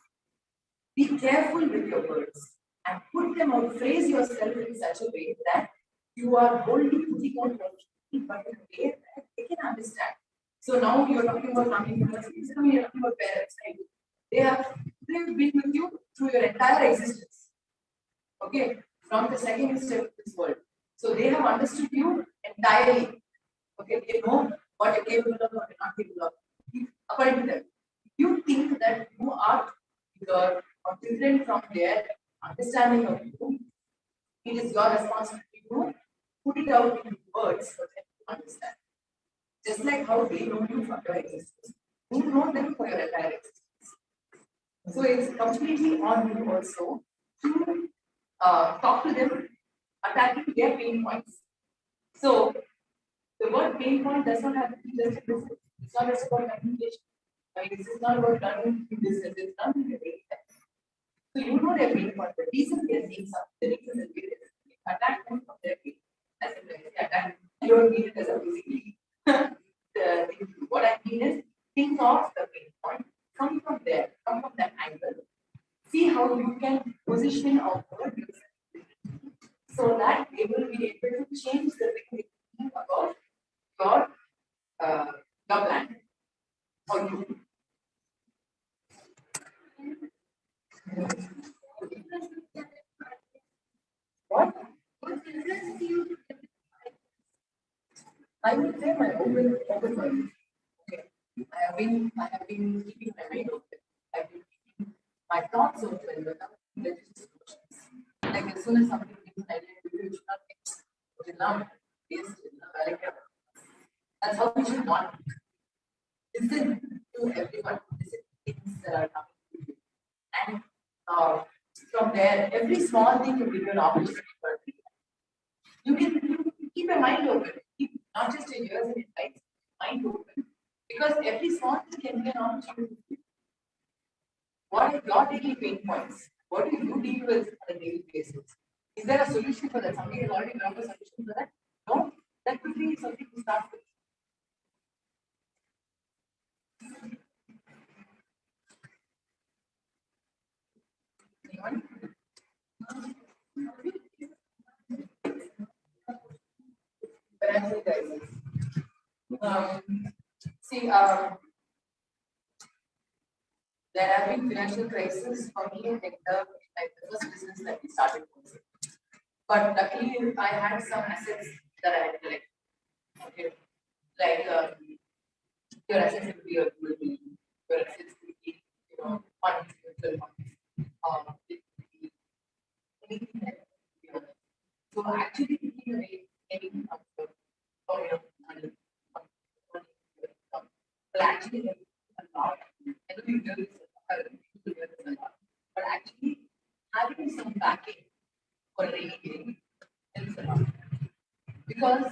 Be careful with your words and put them out. Phrase yourself in such a way that you are boldly putting out what you think, but in a way that they can understand. So now you're talking about family members, you're talking about parents, right? They've been with you through your entire existence. Okay, from the second step of this world. So they have understood you entirely. Okay, they know what you're capable of, what you're not capable of. According to them, you think that you are bigger or different from their understanding of you, it is your responsibility to put it out in words for them to understand. Just like how they know you from your existence, you know them for your entire existence. So it's completely on you also to talk to them, attacking their pain points. So the word pain point does not have to be just a business. It's not just about communication. This is not about learning business. It's not in the pain point. So you know their pain point. The reason they are saying something, the reason that they attack them from their pain. As in when they attack, I don't mean it as a physically. What I mean is think of the pain point, come from there, come from that angle. See how you can position or word yourself so that they will be able to change the way they think about your plan or you. What? I would say my open mind. Okay. I have been keeping my mind open. I've been keeping my thoughts open without religious notions. Like as soon as something gives an idea, you should not think, okay, now, yes, I like it. That's how we should want. Listen to everyone. Listen to things that are coming to you. And from there, every small thing can give you an opportunity for it. You can keep your mind open. Keep not just your ears and your eyes, mind open. Because every small thing can be an opportunity. What are your daily pain points? What do you deal with on a daily basis? Is there a solution for that? Somebody has already found a solution for that? No? That could be something to start with. Anyone? Financial crisis. See, there have been financial crises for me in the first business that we started. But luckily, I had some assets that I had collected. Okay, like your assets would be a goodwill, your assets would be, funds, mutual funds, it could be anything that you know. So actually, taking away any of the money, will actually help a lot. I know you do this a lot, but actually having some backing for a rainy day helps a lot. Because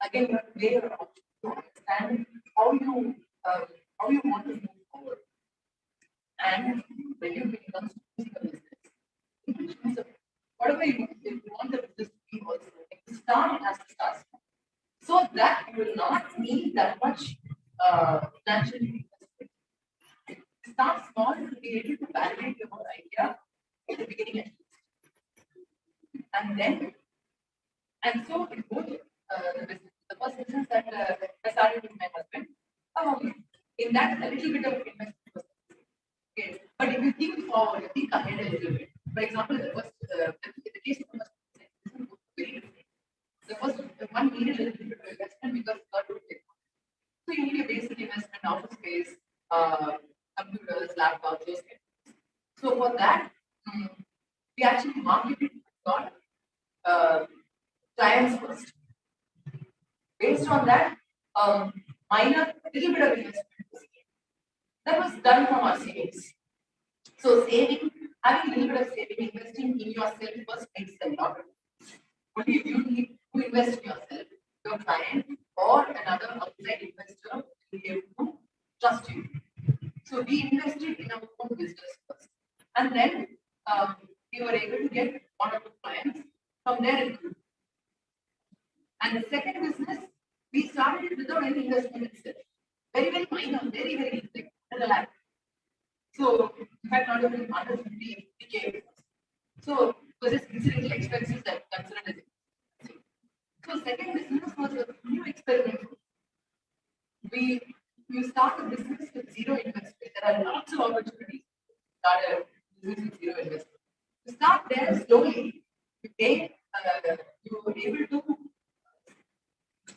again, you have to weigh your options to understand how you want to move forward. And when you become a business, whatever you want the business to be also, like the start has to start small. So that you will not need that much financial investment. Start small to be able to validate your idea in the beginning at least. And then, and so in both the business, the first business that I started with my husband, in that a little bit of investment was okay. But if you think forward, you think ahead a little bit. For example, the first, in the case of the first business, very different. The first one needed a little bit of investment because it got too big. So you need a basic investment, office space, computers, laptops, those kind of things. So for that, we actually marketed got clients first. Based on that, minor little bit of investment that was done from our savings. So saving, having a little bit of saving, investing in yourself first makes a lot of sense. Only if you need to invest in yourself, your client or another outside investor will be able to trust you. So we invested in our own business first. And then we were able to get one or two clients from there. And the second business, we started it without any investment itself. Very, very minor, very, very like $1 So, in fact, not even under 50K. So, was this considering expenses that considered as expensive. So, second business was a new experiment. We start a business with zero investment. There are lots of opportunities to start a business with zero investment. To start there slowly, you were able to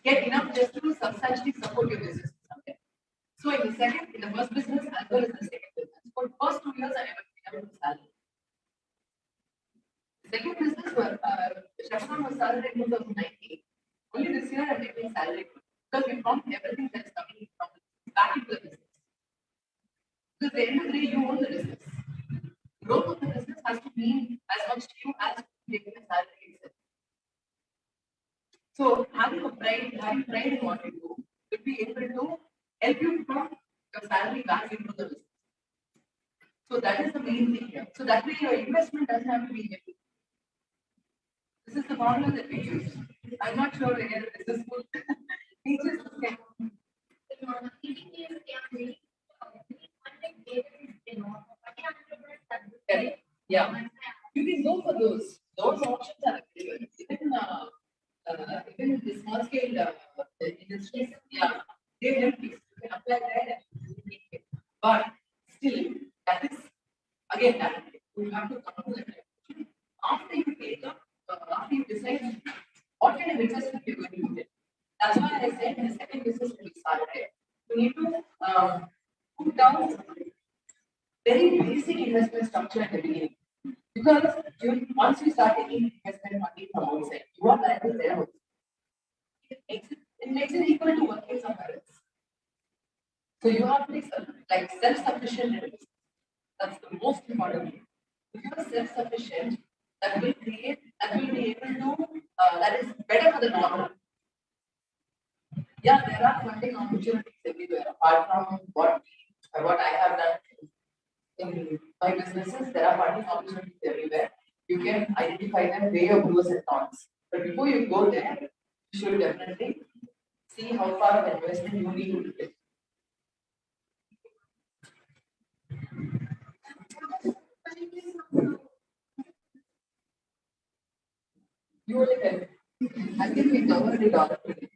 get enough just to substantially support your business. So in the first business as well as the second business, for the first 2 years I never came to salary. The second business were Shafran was salary in 2019. Only this year I'm getting salary because we found everything that's coming from back into the business. Because at the end of the day, you own the business. Growth of the business has to mean as much to you as taking a salary itself. So having pride in what you do will be able to help you put your salary back into the business. So that is the main thing here. So that way your investment doesn't have to be heavy. This is the formula that we use. I'm not sure whether this is good. We just yeah. You can go for those. Those options are available. Even the small scale industries, yeah, they help you. You can apply that and make it. But still, that is again that you have to come to the conclusion. After you take up, after you decide what kind of investment you're going to do. That's why I said in the second business will be started. You need to put down very basic investment structure at the beginning. Because once you start taking investment money from outside, you are liable there also. Exit in makes it equal to working somewhere else. So you have to be like self-sufficient. That's the most important thing. If you are self-sufficient, that will be able to, that is better for the normal. Yeah, there are funding opportunities everywhere. Apart from what I have done in my businesses, there are funding opportunities everywhere. You can identify them, weigh your pros and cons. But before you go there, you should definitely see how far of investment you need to take. You only can. I think we covered it already.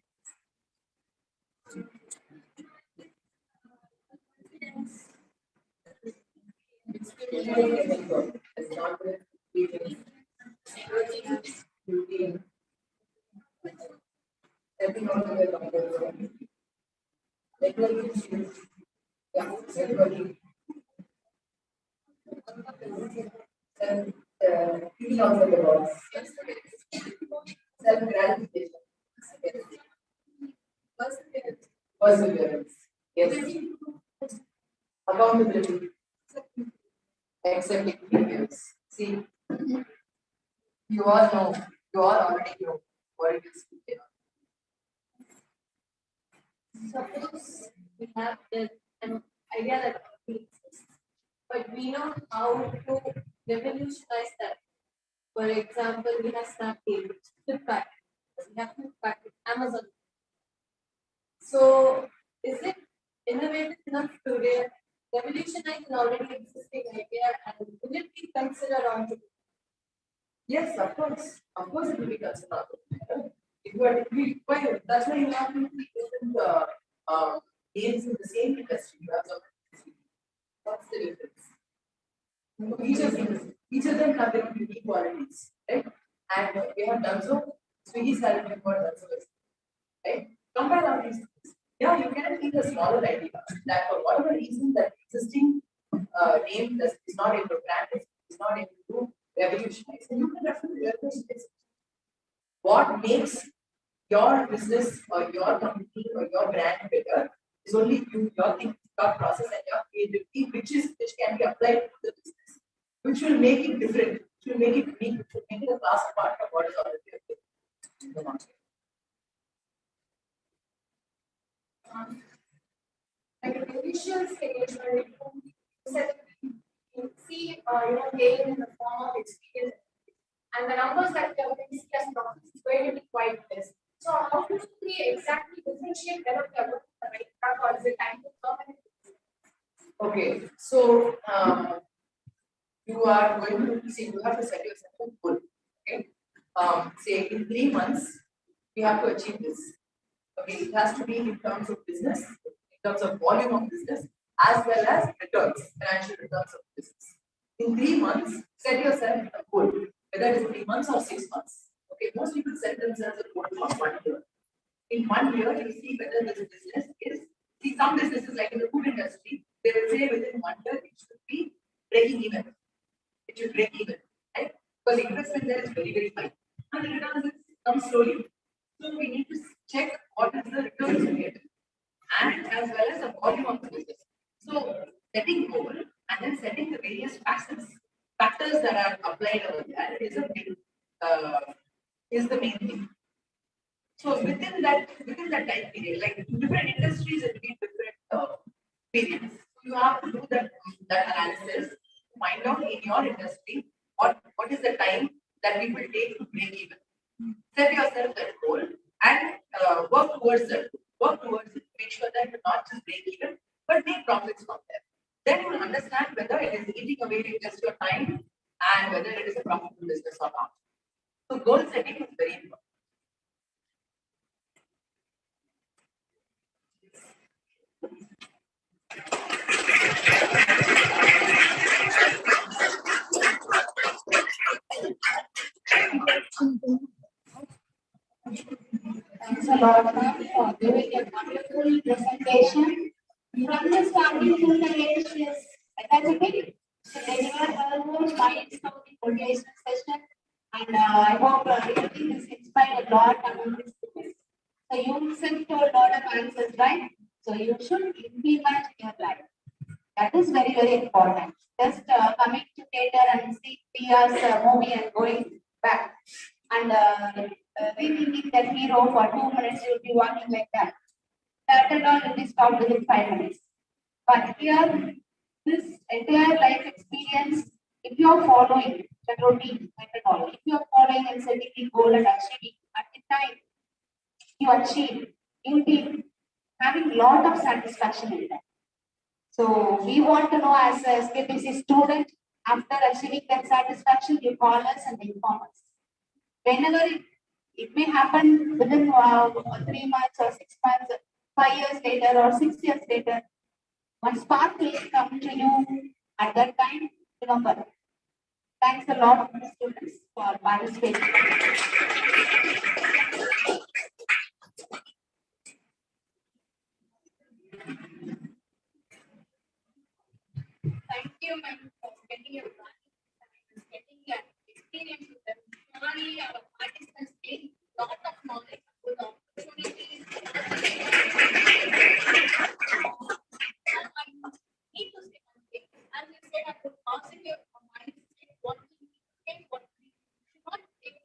It's not the routine. Everything on the way down. Networking skills. Yeah, networking. Thinking outside the box. Self-gratification. Perseverance. Yes. Accountability. Accepting failures. See, you all know, you all already know what it is to fail. Suppose we have an idea that we exist, but we know how to revolutionize that. For example, we have Snapchat, Flipkart, we have Flipkart, Amazon. So, is it innovative enough to revolutionize an already existing idea, and will it be considered on to? Yes, of course. Of course, it will be considered. That's why you have to keep different games in the same industry. You have some. What's the difference? Each of them have their own unique qualities, right? And we have done so. Swiggy started before done so, right? Compare all these things. Yeah, you can think a smaller idea that for whatever reason that existing name is not able to brand, is not able to revolutionize, and you can definitely revolutionize. What makes your business or your company or your brand better is only you, your thinking, your process, and your creativity, which can be applied to the business, which will make it different, which will make it unique, which will make it a class apart from what is already available in the market. At the initial stage where you said you see gain in the form of experience, and the numbers that you are going to see as profits is going to be quite less. So how do we exactly differentiate whether we are going to the right track or is it time to permanent? Okay, so you are going to see, you have to set yourself a goal. Okay, say in 3 months you have to achieve this. Okay, it has to be in terms of business, in terms of volume of business, as well as returns, financial returns of business. In 3 months, set yourself a goal, whether it is 3 months or 6 months. Okay, most people set themselves a goal for 1 year. In 1 year, you see whether this business is, see some businesses like in the food industry, they will say within 1 year it should be breaking even. It should break even, right? Because the investment there is very, very high. And the returns come slowly. So we need to check what is the returns we get and as well as the volume of the business. So setting goal and then setting the various factors that are applied over there is is the main thing. So within that time period, like different industries and different periods, you have to do that analysis to find out in your industry what is the time that we will take to break even. Set yourself that goal and work towards it. Work towards it. Make sure that you not just break even, but make profits from there. Then you will understand whether it is eating away just your time and whether it is a profitable business or not. So goal setting is very important. Thanks a lot, ma'am, for doing a wonderful presentation. From the starting to the end, she is academic. She delivered her own mind-stopping motivational session, and I hope everything has inspired a lot among the students. So you sent to a lot of answers, right? So you should implement your life. That is very, very important. Just coming to theater and see 3 hours movie and going back and rethinking that hero for 2 minutes, you'll be walking like that. That and all will be stopped within 5 minutes. But here, this entire life experience, if you are following the routine methodology, if you are following and setting the goal and achieving at the time you achieve, you'll be having lot of satisfaction in that. So we want to know as a SKPC student, after achieving that satisfaction, you call us and inform us. Whenever it may happen within 3 months or 6 months, 5 years later or 6 years later, one spark will come to you at that time. Remember. Thanks a lot, students, for participating. Thank you, ma'am, for getting your getting your experience with them. Surely our participants gain a lot of knowledge about the opportunities. I need to say one thing. As you said, about positive mindset, what we think, what we should not think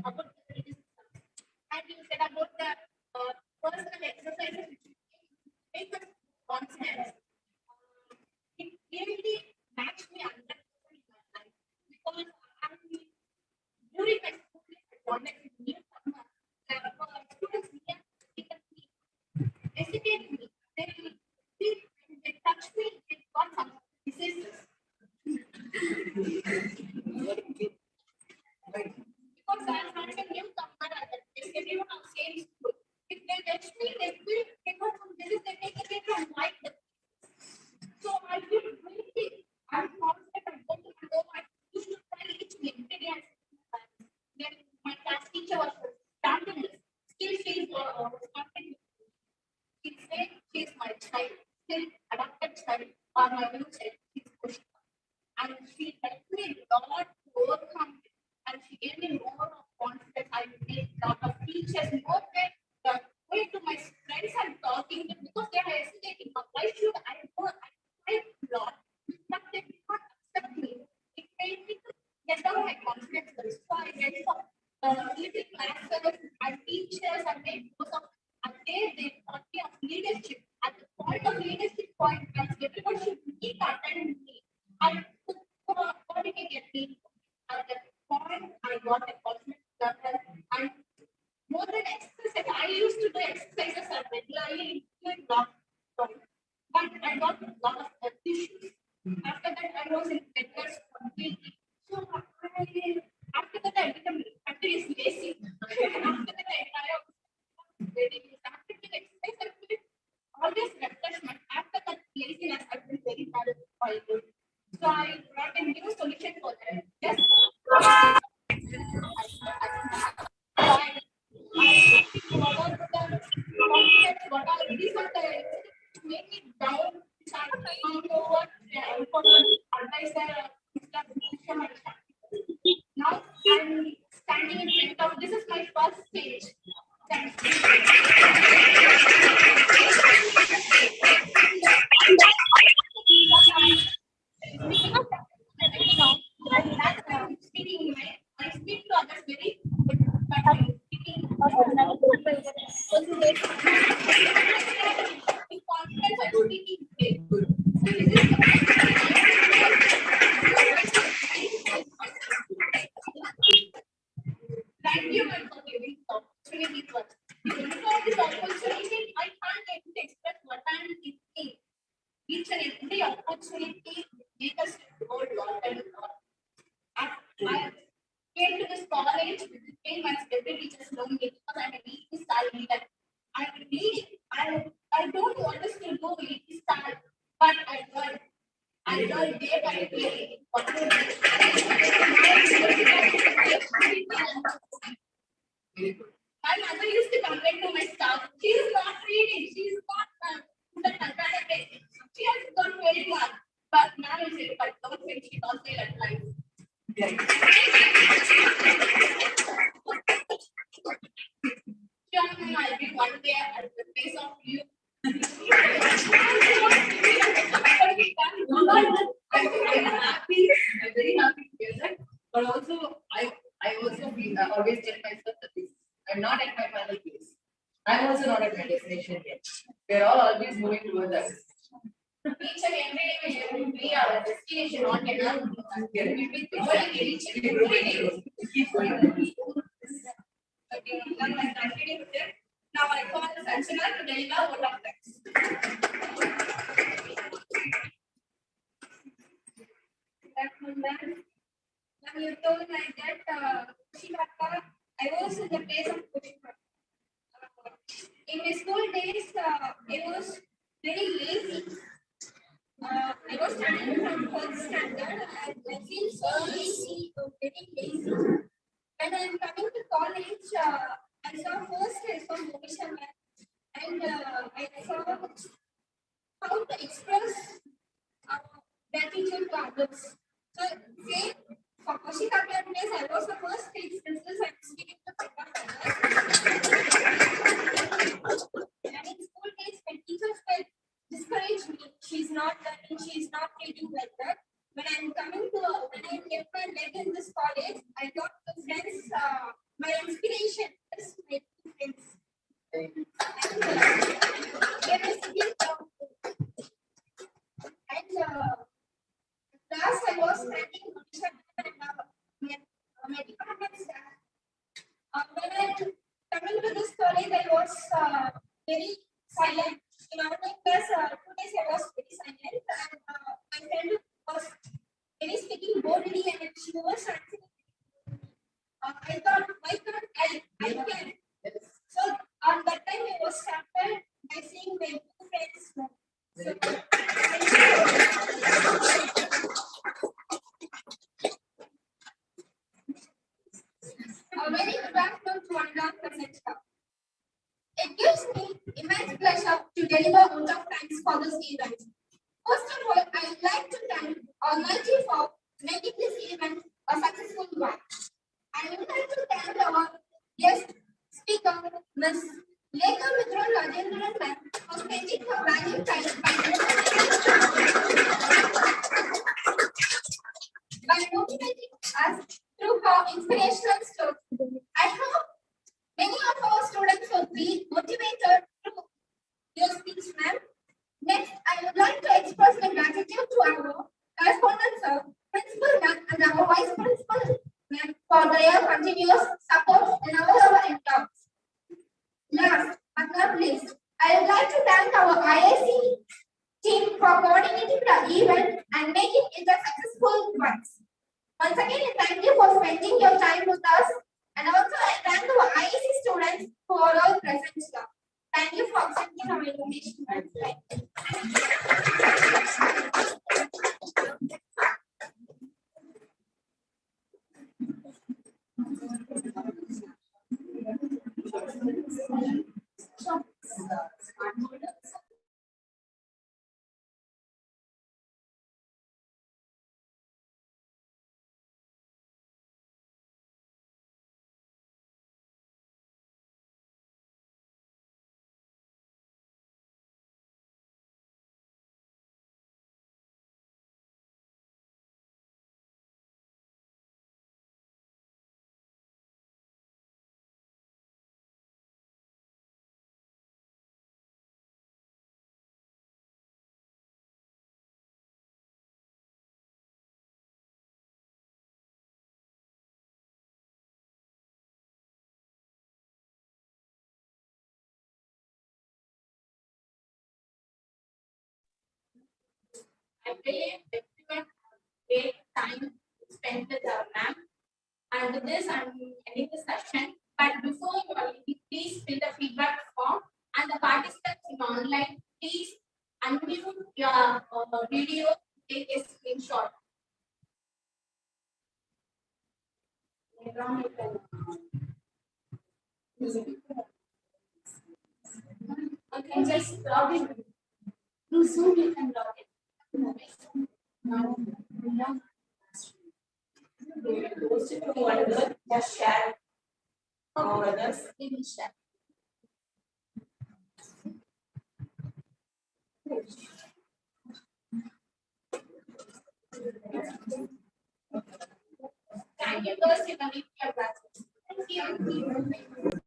about the criticism. And you said about the personal exercises which make us confidence. It really matched me 100% in my life because during my school days, I wanted to meet someone. Students began to hesitate me. They touch me, they got some diseases. Because I'm not a newcomer, everyone on same school. If they touch me, they got some disease, they take it from like them. So I feel really unconfident and going to go. I used to tell each every day. Then my class teacher was standing this. Still she was talking. She said she's my child, still adopted child, or my new child. She's pushing. And she helped me a lot to overcome it. And she gave me more of confidence. I made a lot of teachers more than going to my friends and talking to them because they are hesitating. Why should I go? I lot, but they did not accept me. It made me to get down my confidence. So I went for little classes and teachers and made most of and they taught me of leadership. At the point of leadership point, everyone should keep attending me. And coordinate a team. At that point, I got a confidence level and more than exercise. I used to do exercises regularly in lockdown. But I got a lot of health issues. After that, I was in bed rest completely. So after that, I became continuously lazy. After that, I started to exercise. I feel always refreshment. After that laziness, I feel very bad for you. So I brought a new solution for that. Just what are these are the make it down. Now I'm standing in front of this is my first stage. Speaking, I speak to others very Thank you for giving the opportunity to us. Without this opportunity, I can't able to express what I'm thinking. Each and every opportunity make us go a lot and lot. I came to this college with 3 months. Every teacher know me because I'm an ET style leader. I don't want us to do ET style, but I learned. I learned day by day what to do. My mother used to complain to my staff. She is not reading. She is not the content. She has done very well. But now I say, but don't think she does it at life. She imagine I'll be one day at the place of you. I'm happy. I'm very happy to hear that. But also, I also always tell myself that I'm not at my final place. I'm also not at my destination yet. We're all always moving towards that destination. Each and every day we are a destination, not enough. We will reach it every day. Keep going. Okay, now I continue with it. Now I call the Sanchana to deliver vote of thanks. When you told like that, Kushikaka, I was in the place of Kushikaka. In my school days, I was very lazy. I was studying from first standard and I feel so lazy, very lazy. When I'm coming to college, I saw first I saw Monisha ma'am and I saw how to express gratitude to others. So, say for Kushika place, I was the first to express this. I'm speaking to others. And in school days, when teachers were discourage me, she's not learning, she's not reading like that. When I'm coming to, when I get my leg in this college, I got the friends, my inspiration is my friends. And they were sitting down. And last I was studying my department staff. When I'm coming to this college, I was very silent. In online class, 2 days I was very silent, and my friend was very speaking boldly, and she was answering. I thought, why can't I can. So on that time, I was started by seeing my two friends. So, a very good afternoon to one present. It gives me immense pleasure to deliver vote of thanks for this event. First of all, I would like to thank Almighty for making this event a successful one. I would like to thank our guest speaker, Ms. Lekha Mitra Rajendran ma'am, for spending her valuable time by motivating us through her inspirational story. I hope many of our students will be motivated through your speech, ma'am. Next, I would like to express my gratitude to our correspondent sir, principal ma'am, and our vice principal ma'am for their continuous support in our endeavors. Last but not least, I would like to thank our IIC team for coordinating the event and making it a successful one. Once again, thank you for spending your time with us, and also I thank our IIC students who are all present here. Thank you for accepting our invitation. I believe everyone has great time spent with our ma'am. And with this, I'm ending the session. But before you are leaving, please fill the feedback form. And the participants in online, please unmute your video, take a screenshot. Okay, just log in. Through Zoom, you can log in. Now, post it to one another, just share. Others, we will share. members in the media classes. Thank you.